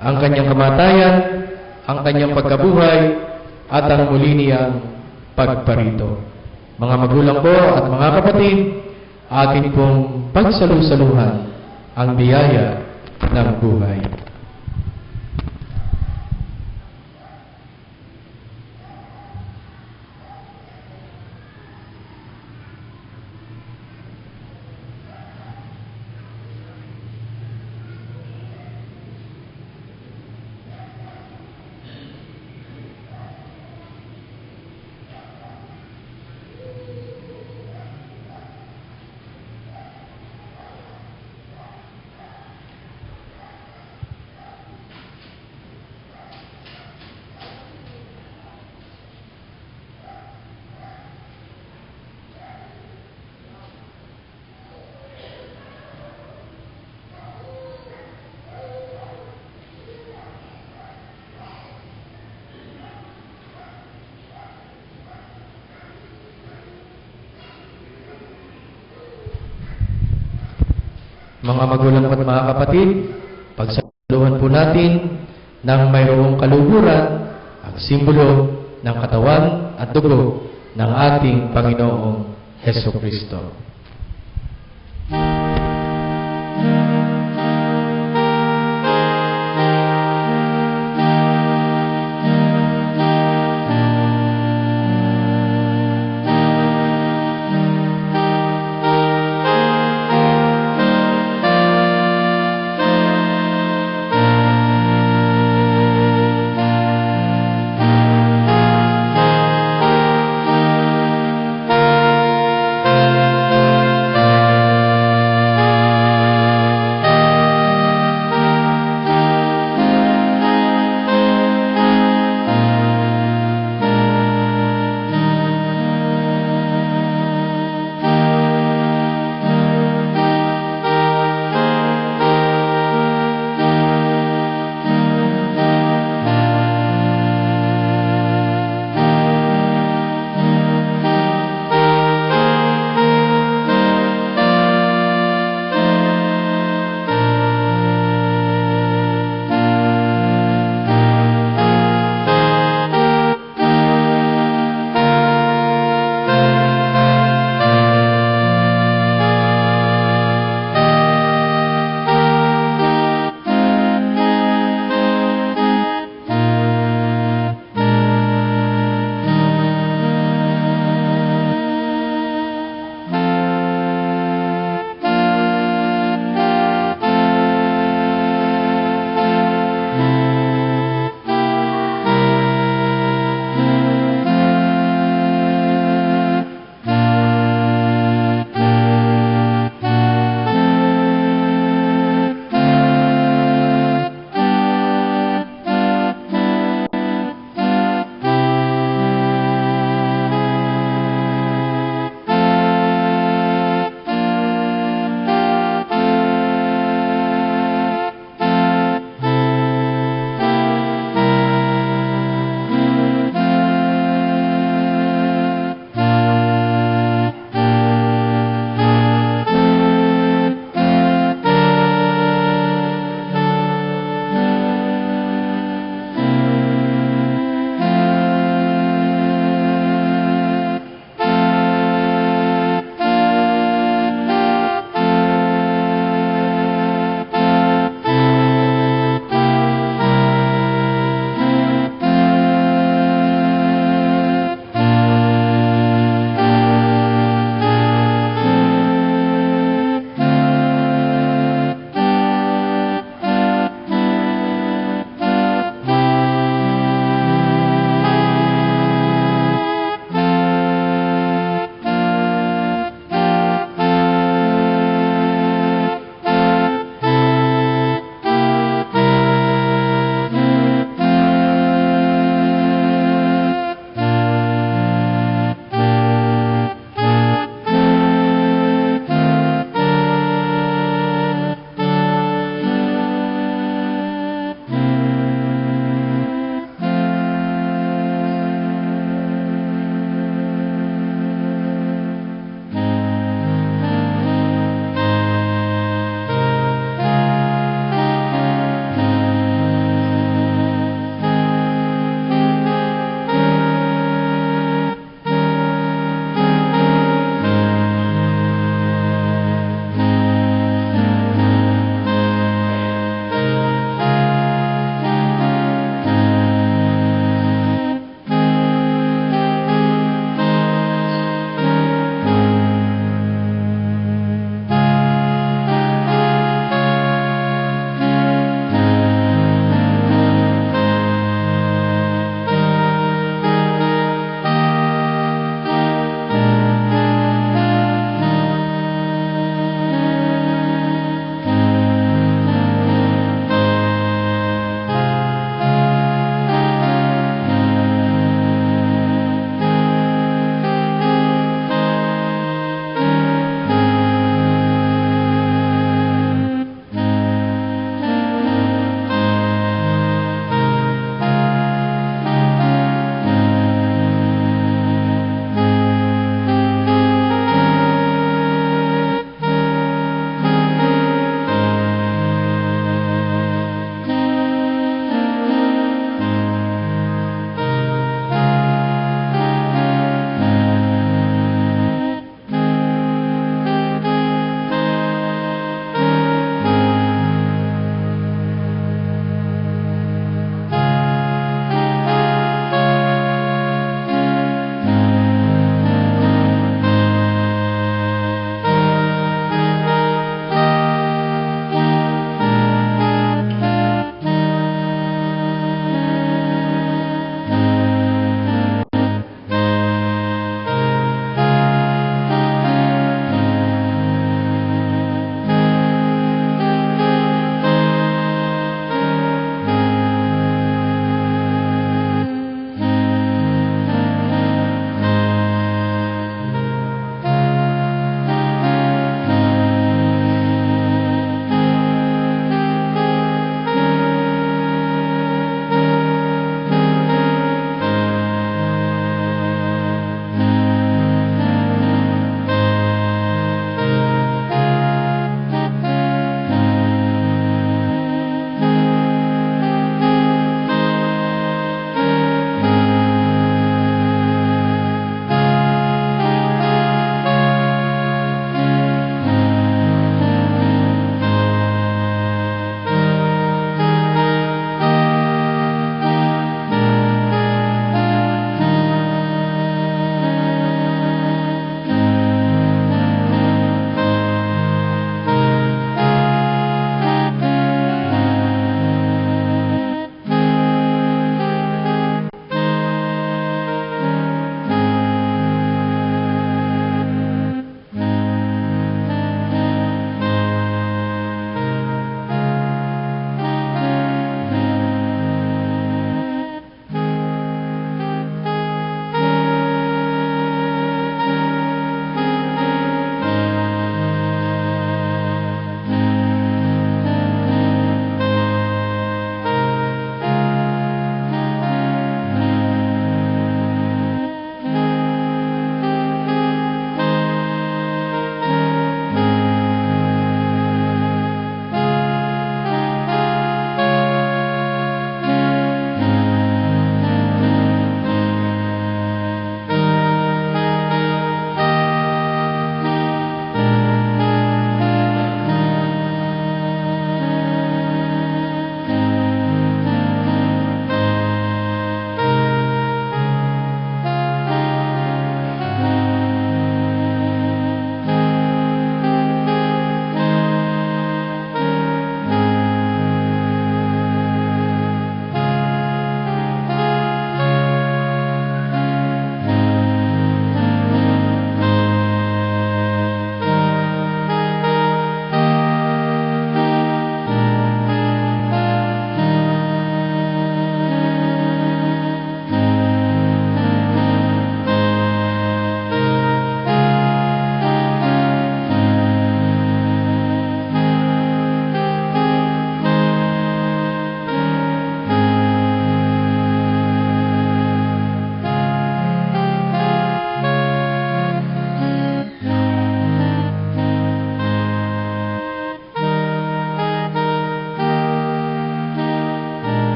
ang kanyang kamatayan, ang kanyang pagkabuhay, at ang muli niyang pagparito. Mga magulang po at mga kapatid, atin pong pagsalusaluhan ang biyaya ng buhay. Mga magulang at mga kapatid, pagsaluhan po natin ng mayroong kaluguran ang simbolo ng katawan at dugo ng ating Panginoong Hesukristo.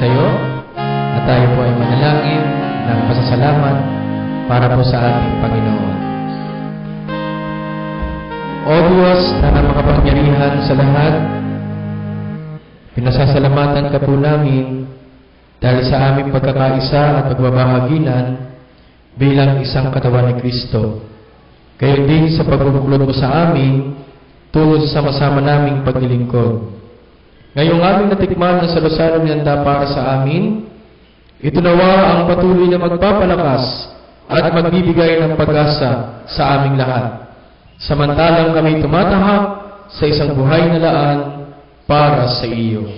sa iyo at tayo po ay manalangin ng pasasalamat para po sa ating Panginoon. O Diyos na makapangyarihan sa lahat, pinasasalamatan ka po namin dahil sa aming pagkakaisa at pagbabahaginan bilang isang katawan ni Kristo. Kayo din sa pagbubuklod mo sa amin tungo sa sama-sama naming paglilingkod. Ngayong aming natikman na sa Rosario niyanda para sa amin, ito nawa ang patuloy na magpapalakas at magbibigay ng pag-asa sa aming lahat. Samantalang kami tumatahak sa isang buhay na laan para sa iyo.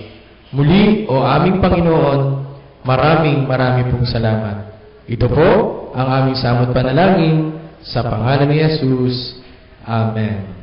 Muli, o aming Panginoon, maraming pong salamat. Ito po ang aming samot panalangin sa pangalan ni Jesus. Amen.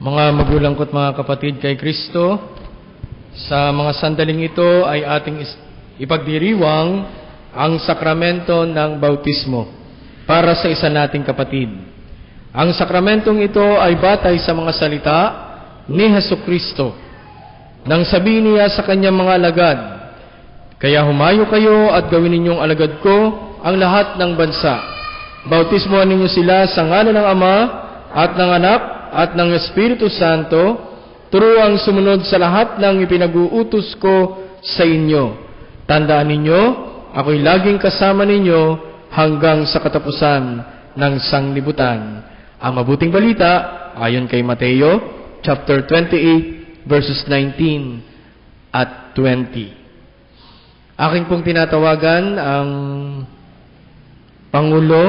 Mga magulang ko't mga kapatid kay Kristo, sa mga sandaling ito ay ating ipagdiriwang ang sakramento ng bautismo para sa isa nating kapatid. Ang sakramentong ito ay batay sa mga salita ni Hesukristo nang sabihin niya sa kanyang mga alagad, "Kaya humayo kayo at gawin ninyong alagad ko ang lahat ng bansa. Bautismohan ninyo sila sa ngalan ng Ama at ng Anak at ng Espiritu Santo, turuang sumunod sa lahat ng ipinag-uutos ko sa inyo. Tandaan ninyo, ako'y laging kasama ninyo hanggang sa katapusan ng sanglibutan." Ang mabuting balita ayon kay Mateo, chapter 28, verses 19 at 20. Aking pong tinatawagan ang Pangulo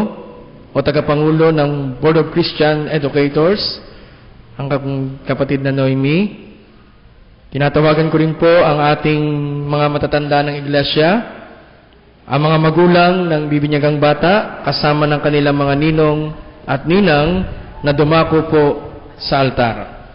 o tagapangulo ng Board of Christian Educators, ang kapatid na Noemi. Tinatawagan ko rin po ang ating mga matatanda ng iglesia, ang mga magulang ng bibinyagang bata, kasama ng kanilang mga ninong at ninang na dumako po sa altar.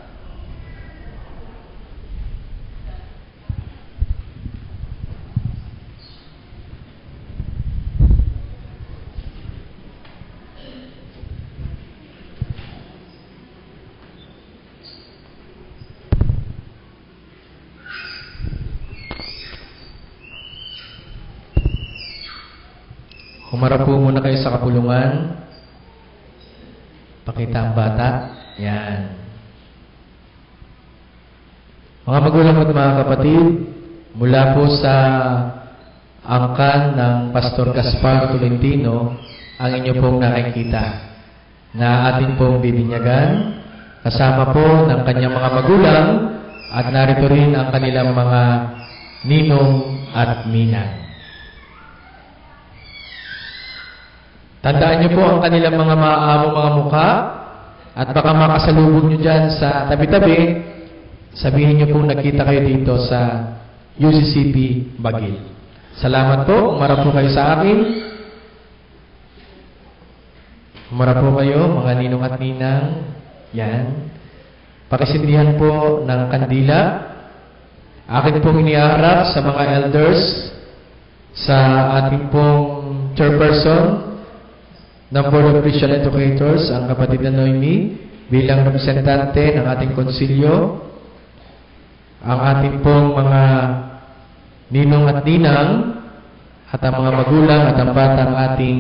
Humarap po muna kayo sa kapulungan. Pakita ang bata. Yan. Mga magulang at mga kapatid, mula po sa angkan ng Pastor Gaspar Tolentino, ang inyo pong nakikita na atin pong bibinyagan, kasama po ng kanyang mga magulang, at narito rin ang kanilang mga ninong at ninang. Tandaan niyo po ang kanilang mga maaamong mga mukha, at baka makasalubong niyo dyan sa tabi-tabi, sabihin niyo po nagkita kayo dito sa UCCP Bagil. Salamat po, umarap po kayo sa akin. Umarap po kayo, mga ninong at ninang. Yan. Pakisindihan po ng kandila. Akin pong iniharap sa mga elders, sa ating pong chairperson ng Board of Christian Educators, ang kapatid na Noemi, bilang representante ng ating konsilyo, ang ating pong mga ninong at ninang, at ang mga magulang at ang batang ating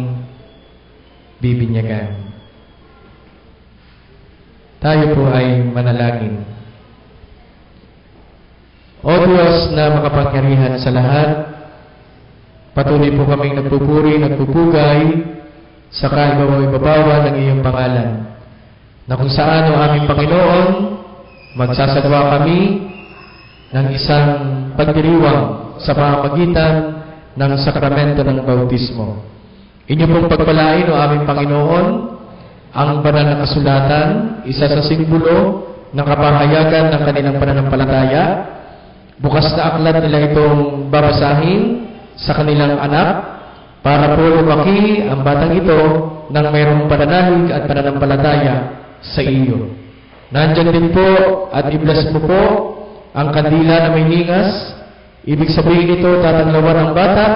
bibinyagan. Tayo po ay manalangin. O Diyos na makapangyarihan sa lahat, patuloy po kaming nagpupuri, nagpupugay sa kaibabaw-ibabawan ng iyong pangalan, na kung saan o aming Panginoon, magsasagawa kami ng isang pagdiriwang sa pamamagitan ng sakramento ng bautismo. Inyo pong pagpalain o aming Panginoon ang banal na kasulatan, isa sa simbolo ng kapahayagan ng kanilang pananampalataya. Bukas na aklat nila itong babasahin sa kanilang anak para po lumaki ang batang ito ng mayroong pananalig at pananampalataya sa iyo. Nandyan din po at i-bless mo po ang kandila na may ningas. Ibig sabihin ito, tatanglawan ang bata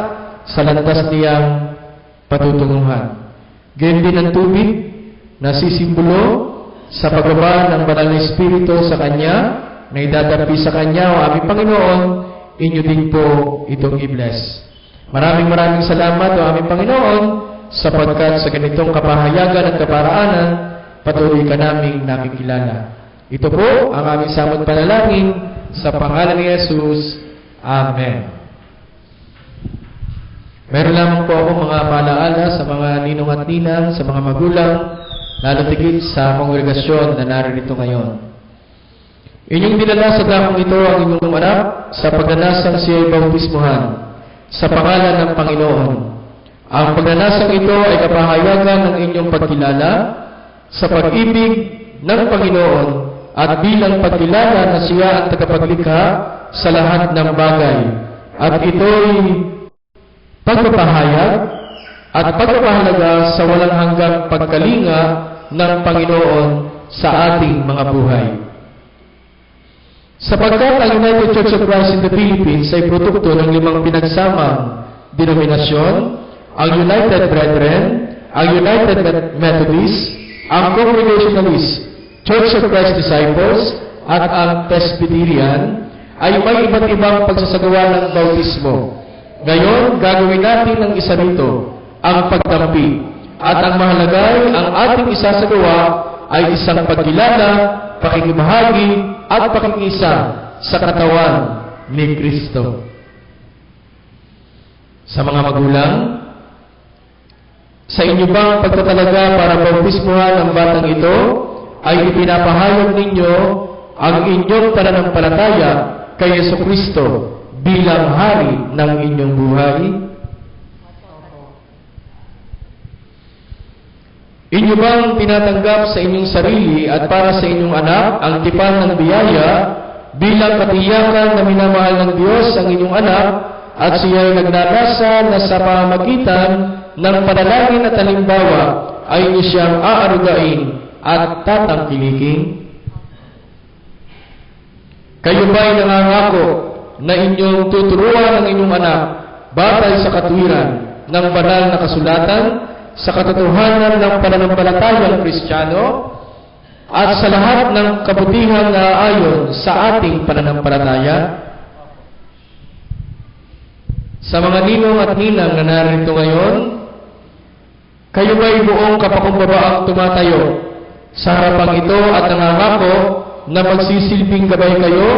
sa landas niyang patutunguhan. Ganyan din ang tubig na sisimbolo sa pagbaba ng banal na Espiritu sa Kanya, na idadampi sa Kanya o aming Panginoon, inyo din po itong i-bless. Maraming salamat o aming Panginoon, sapagkat sa ganitong kapahayagan at kaparaanan, patuloy ka naming nakikilala. Ito po ang aming samot panalangin sa pangalan ni Jesus. Amen. Meron lamang po ako mga paalaala sa mga ninong at ninang, sa mga magulang, lalo tigit sa kongregasyon na naririto ngayon. Inyong dinala sa dakong ito ang inyong anak sa pagnanasang siya'y bautismuhan sa pangalan ng Panginoon. Ang pagnanasang ito ay kapahayagan ng inyong pagkilala sa pag-ibig ng Panginoon at bilang pagkilala na siya ang tagapaglikha sa lahat ng bagay. At ito'y pagpapahayag at pagpapahalaga sa walang hanggang pagkalinga ng Panginoon sa ating mga buhay. Sapagkat ang United Church of Christ in the Philippines ay produkto ng 5 pinagsamang denominasyon, ang United Brethren, ang United Methodist, ang Congregationalist, Church of Christ Disciples, at ang Presbyterian, ay may iba't ibang pagsasagawa ng bautismo. Ngayon, gagawin natin ang isa rito, ang pagtampi. At ang mahalagay, ang ating isasagawa ay isang pagkilala, pakikibahagi, at pakikisa sa katawan ni Kristo. Sa mga magulang, sa inyo bang pagtatalaga para bautismuhan ang batang ito, ay ipinapahayag ninyo ang inyong pananampalataya kay Jesucristo bilang hari ng inyong buhay? Inyo bang tinatanggap sa inyong sarili at para sa inyong anak ang tipan ng biyaya bilang katiyakan na minamahal ng Diyos ang inyong anak at siya ay nagnanasa na sa pamamagitan ng panalangin at halimbawa ay inyo siyang aarugain at tatangkilikin? Kayo ba'y nangangako na inyong tuturuan ang inyong anak batay sa katwiran ng banal na kasulatan, sa katotohanan ng pananampalatayang Kristiyano, at sa lahat ng kabutihan na ayon sa ating pananampalataya? Sa mga ninong at ninang na narito ngayon, kayo ba'y buong kapakumbabaang tumatayo sa harapang ito at nangangako na magsisilbing gabay kayo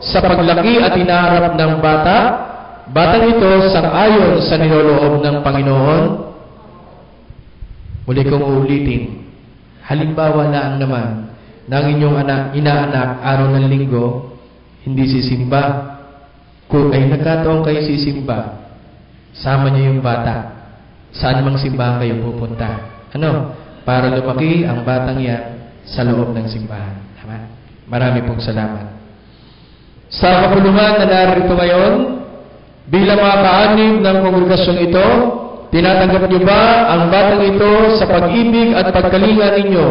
sa paglaki at inaharap ng batang ito sang-ayon sa niloloob ng Panginoon? Muli kong uulitin, halimbawa lang naman ng inyong inaanak araw ng linggo, hindi sisimba. Kung ay nagkataon kayo sisimba, sama niyo yung bata. Saan mang simbahan kayo pupunta? Ano? Para lumaki ang batang yan sa loob ng simbahan. Tama? Marami pong salamat. Sa kapulungan na narito ngayon, bilang mga kaanib ng kongregasyong ito, tinatanggap niyo ba ang batang ito sa pag-ibig at pagkalinga ninyo?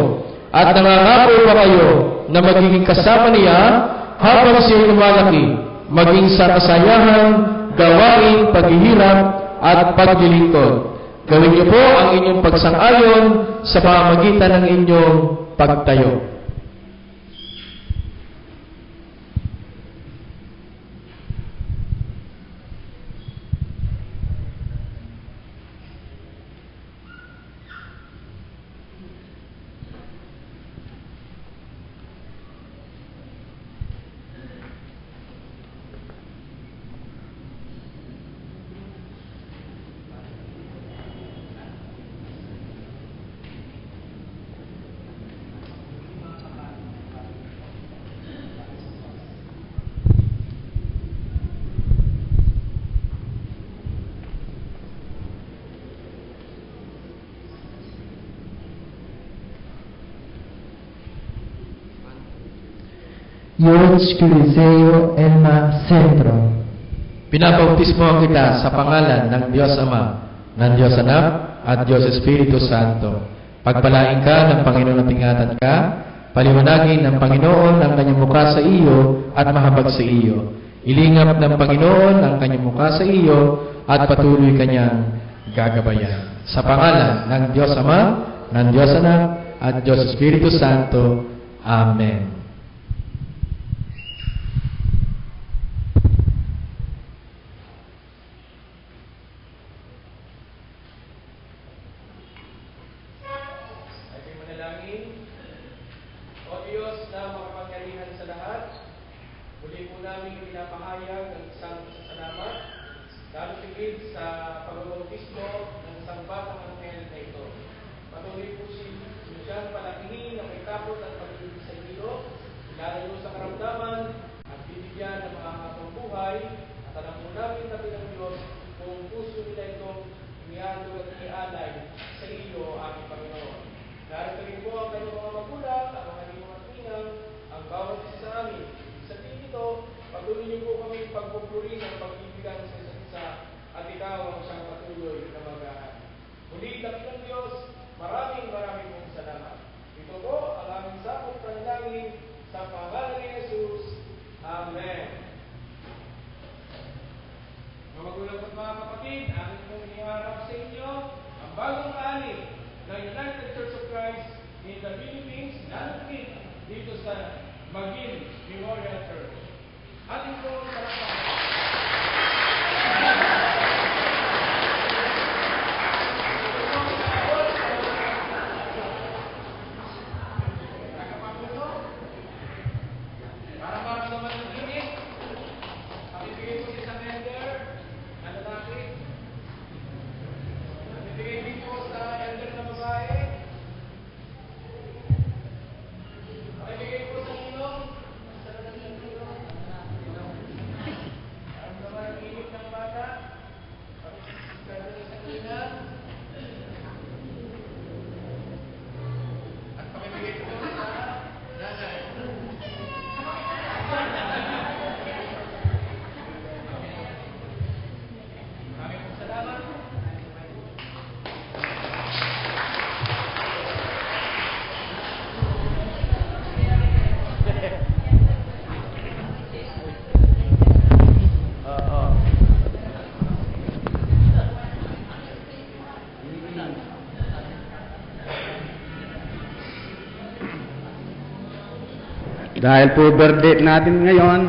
At nangangako ba kayo na magiging kasama niya habang siya lumalaki, maging sa kasayahan, gawain, paghihirap, at paglilingkod? Gawin niyo po ang inyong pagsang-ayon sa pamamagitan ng inyong pagtayo. George Coliseo Elma Centro. Pinabautismo kita sa pangalan ng Diyos Ama, ng Diyos Anak, at Diyos Espiritu Santo. Pagpalain ka ng Panginoon at ingatan ka, paliwanagin ng Panginoon ang kanyang mukha sa iyo at mahabag sa iyo. Ilingap ng Panginoon ang kanyang mukha sa iyo at patuloy kanyang gagabayan. Sa pangalan ng Diyos Ama, ng Diyos Anak, at Diyos Espiritu Santo. Amen. O Diyos na makapangyarihan sa lahat, muli po namin pinapahayag ang isang salamat, lalo tigit sa pagbabautismo ng isang batang anghel na ito. Patuloy po siyang palakihin na may takot at pag-ibig sa iyo, ilalayo sa karamdaman at bibigyan ng mga habang buhay, at alam po namin na ng Diyos kung puso nila itong inihandog at ialay sa iyo, aming Panginoon. Narito rin po ang kanyang mga magulang, ang mga ninang, ang bawat isa sa amin. Sa dito, patuloy niyo po kami pagpupuri ng pag-ibigan sa isa't isa, at ikaw ang siyang patuloy na mag-ahal. Muli, dakilang Diyos, maraming pong salamat. Ito po ang aming sakop panalangin sa pangalan ni Jesus. Amen. Mga magulang at mga kapatid, amin pong iniharap sa inyo ang bagong ani ng United Church of Christ in the Philippines, lalapit dito sa Magil Memorial Church. Ating po para maramdaman ng init, pakibigay po si sa elder na lalaki. Pakibigay din po sa elder na babae. Pakibigay po sa ilong. Maramdaman ang init ng bata. Pakibigay sa kanila. At pakibigay po sa nanay. Maraming salamat. Dahil po birthday natin ngayon,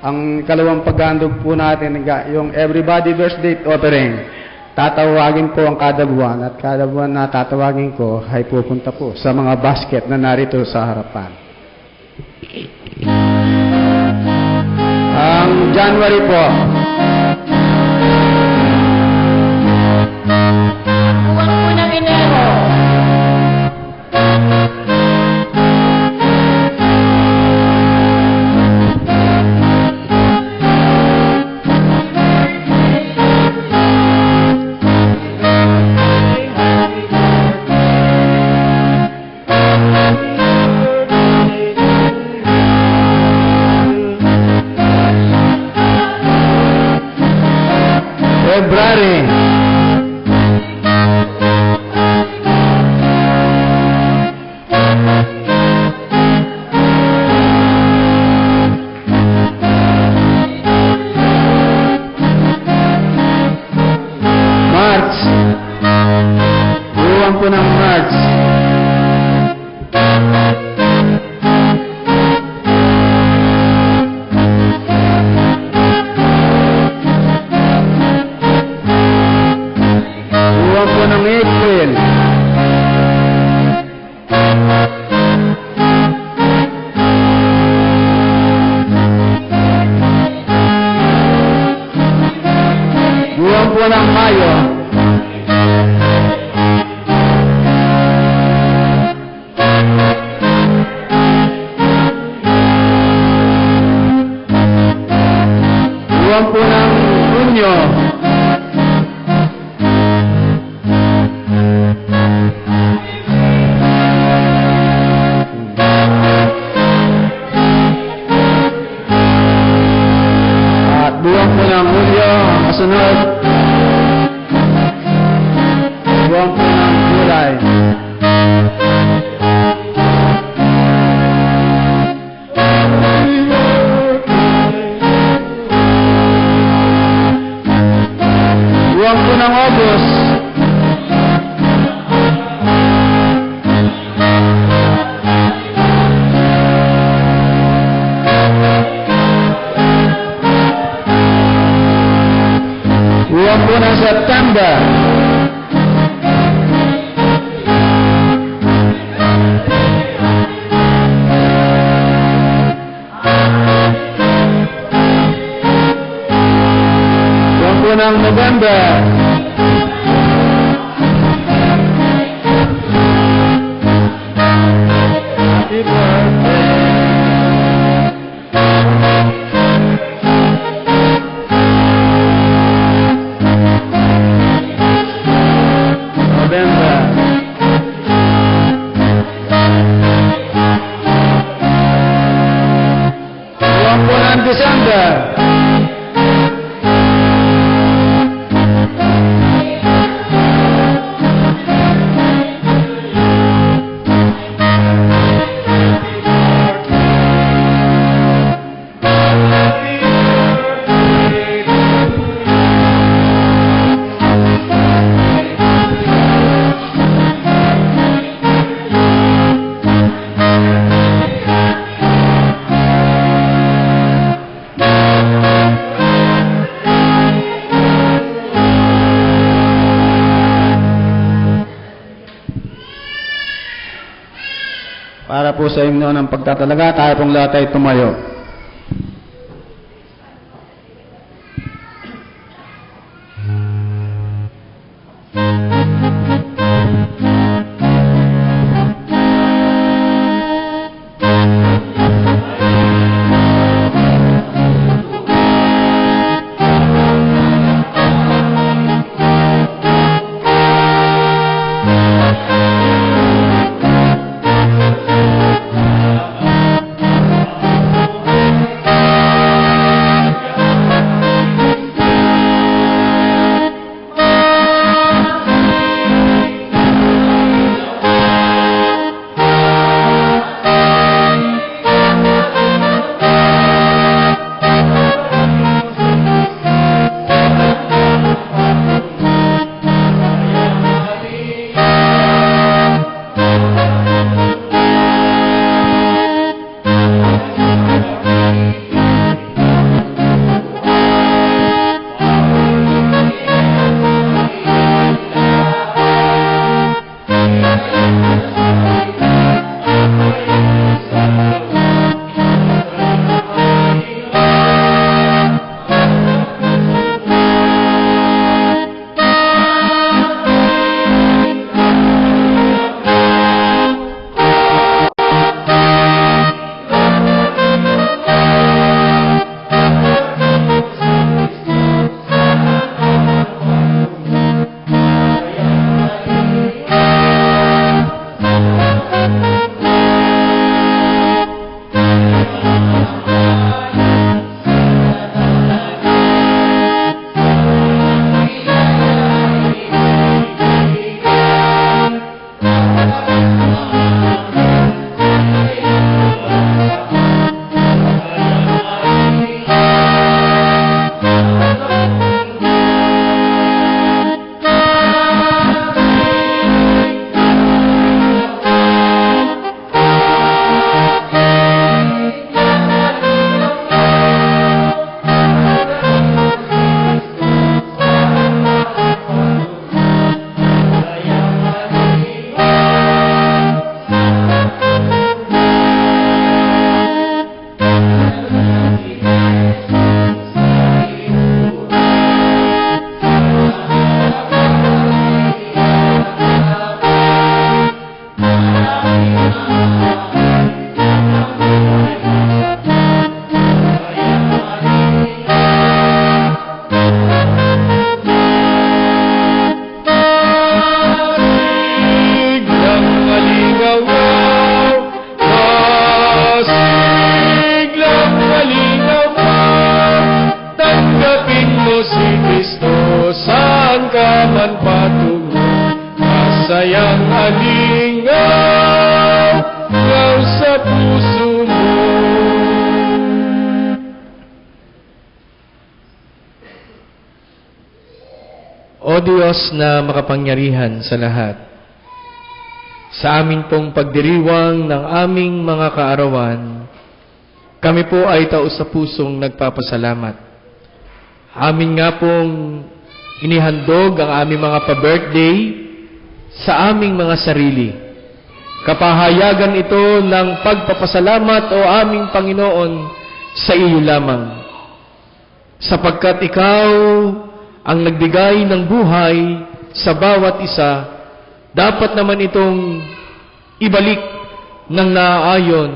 ang kalawang paghandog po natin, yung Everybody Birthday Offering, tatawagin po ang kada buwan, at kada buwan na tatawagin ko ay pupunta po sa mga basket na narito sa harapan. Ang January po, Buwan po ng Enero. February, March, buwan po ng March, buwan po ng April, buwan po ng Mayo, buwan po ng Hunyo, July. Buwan po ng August. Buwan po ng September. Buwan po ng November. Happy birthday. November. Buwan po ng December. Para po sa himno ng pagtatalaga, tayo pong lahat ay tumayo. ng alingaw sa puso mo. O Diyos na makapangyarihan sa lahat, sa amin pong pagdiriwang ng aming mga kaarawan, kami po ay taos sa pusong nagpapasalamat. Amin nga pong inihandog ang aming mga pa-birthday sa aming mga sarili. Kapahayagan ito ng pagpapasalamat o aming Panginoon sa iyo lamang. Sapagkat ikaw ang nagbigay ng buhay sa bawat isa, dapat naman itong ibalik ng naaayon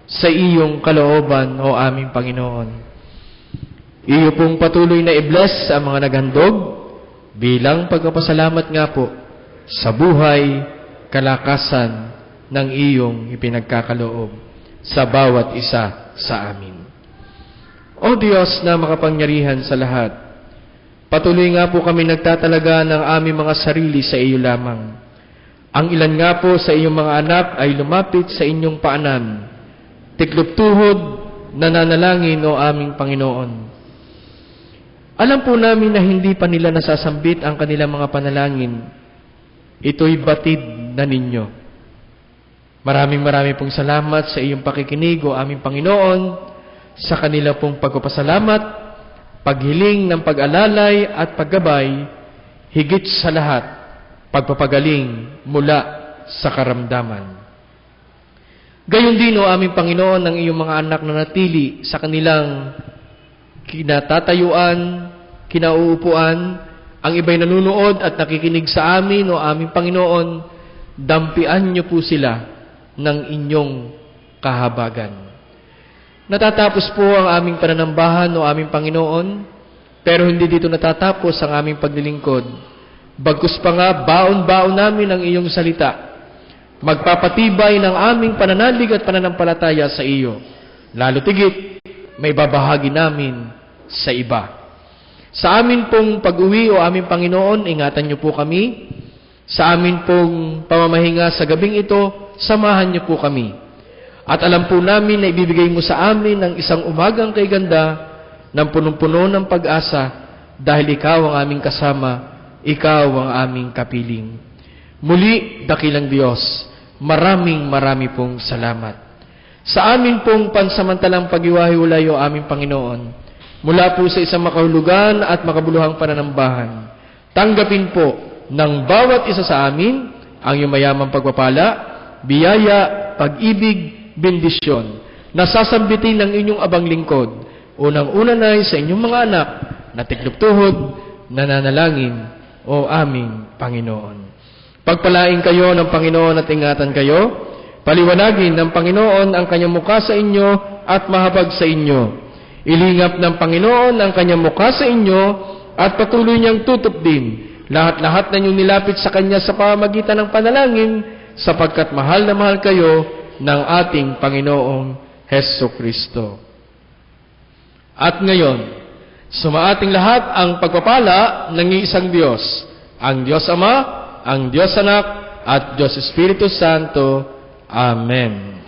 sa iyong kalooban o aming Panginoon. Iyo pong patuloy na i-bless ang mga naghandog bilang pagpapasalamat nga po sa buhay, kalakasan ng iyong ipinagkakaloob sa bawat isa sa amin. O Diyos na makapangyarihan sa lahat, patuloy nga po kami nagtatalaga ng aming mga sarili sa iyo lamang. Ang ilan nga po sa iyong mga anak ay lumapit sa inyong paanan, tiklop-tuhod, nananalangin o aming Panginoon. Alam po namin na hindi pa nila nasasambit ang kanilang mga panalangin. Ito'y batid na ninyo. Maraming pong salamat sa iyong pakikinig o aming Panginoon, sa kanila pong pagpapasalamat, paghiling ng pag-alalay at paggabay, higit sa lahat, pagpapagaling mula sa karamdaman. Gayon din o aming Panginoon ang iyong mga anak na natili sa kanilang kinatatayuan, kinauupuan, ang iba'y nanunood at nakikinig sa amin o aming Panginoon, dampian niyo po sila ng inyong kahabagan. Natatapos po ang aming pananambahan o aming Panginoon, pero hindi dito natatapos ang aming paglilingkod. Bagkus pa nga, baon-baon namin ang iyong salita. Magpapatibay ng aming pananalig at pananampalataya sa iyo. Lalo tigit, may babahagi namin sa iba. Sa amin pong pag-uwi o aming Panginoon, ingatan niyo po kami. Sa amin pong pamamahinga sa gabing ito, samahan niyo po kami. At alam po namin na ibibigay mo sa amin ang isang umagang kay ganda ng punong-puno ng pag-asa dahil ikaw ang aming kasama, ikaw ang aming kapiling. Muli, dakilang Diyos, marami pong salamat. Sa amin pong pansamantalang pag-iwahiwalay o aming Panginoon, mula po sa isang makahulugan at makabuluhang pananambahan, tanggapin po ng bawat isa sa amin ang iyong mayamang pagpapala, biyaya, pag-ibig, bendisyon, na sasambitin ng inyong abang lingkod, unang-una na sa inyong mga anak na tiklop-tuhod, nananalangin o aming Panginoon. Pagpalain kayo ng Panginoon at ingatan kayo, paliwanagin ng Panginoon ang kanyang mukha sa inyo at mahabag sa inyo. Ilingap ng Panginoon ang kanyang mukha sa inyo at patuloy niyang tutup din lahat-lahat na inyong nilapit sa kanya sa pamamagitan ng panalangin, sapagkat mahal na mahal kayo ng ating Panginoong Hesukristo. At ngayon, sumaating lahat ang pagpapala ng iisang Diyos, ang Diyos Ama, ang Diyos Anak, at Diyos Espiritu Santo. Amen.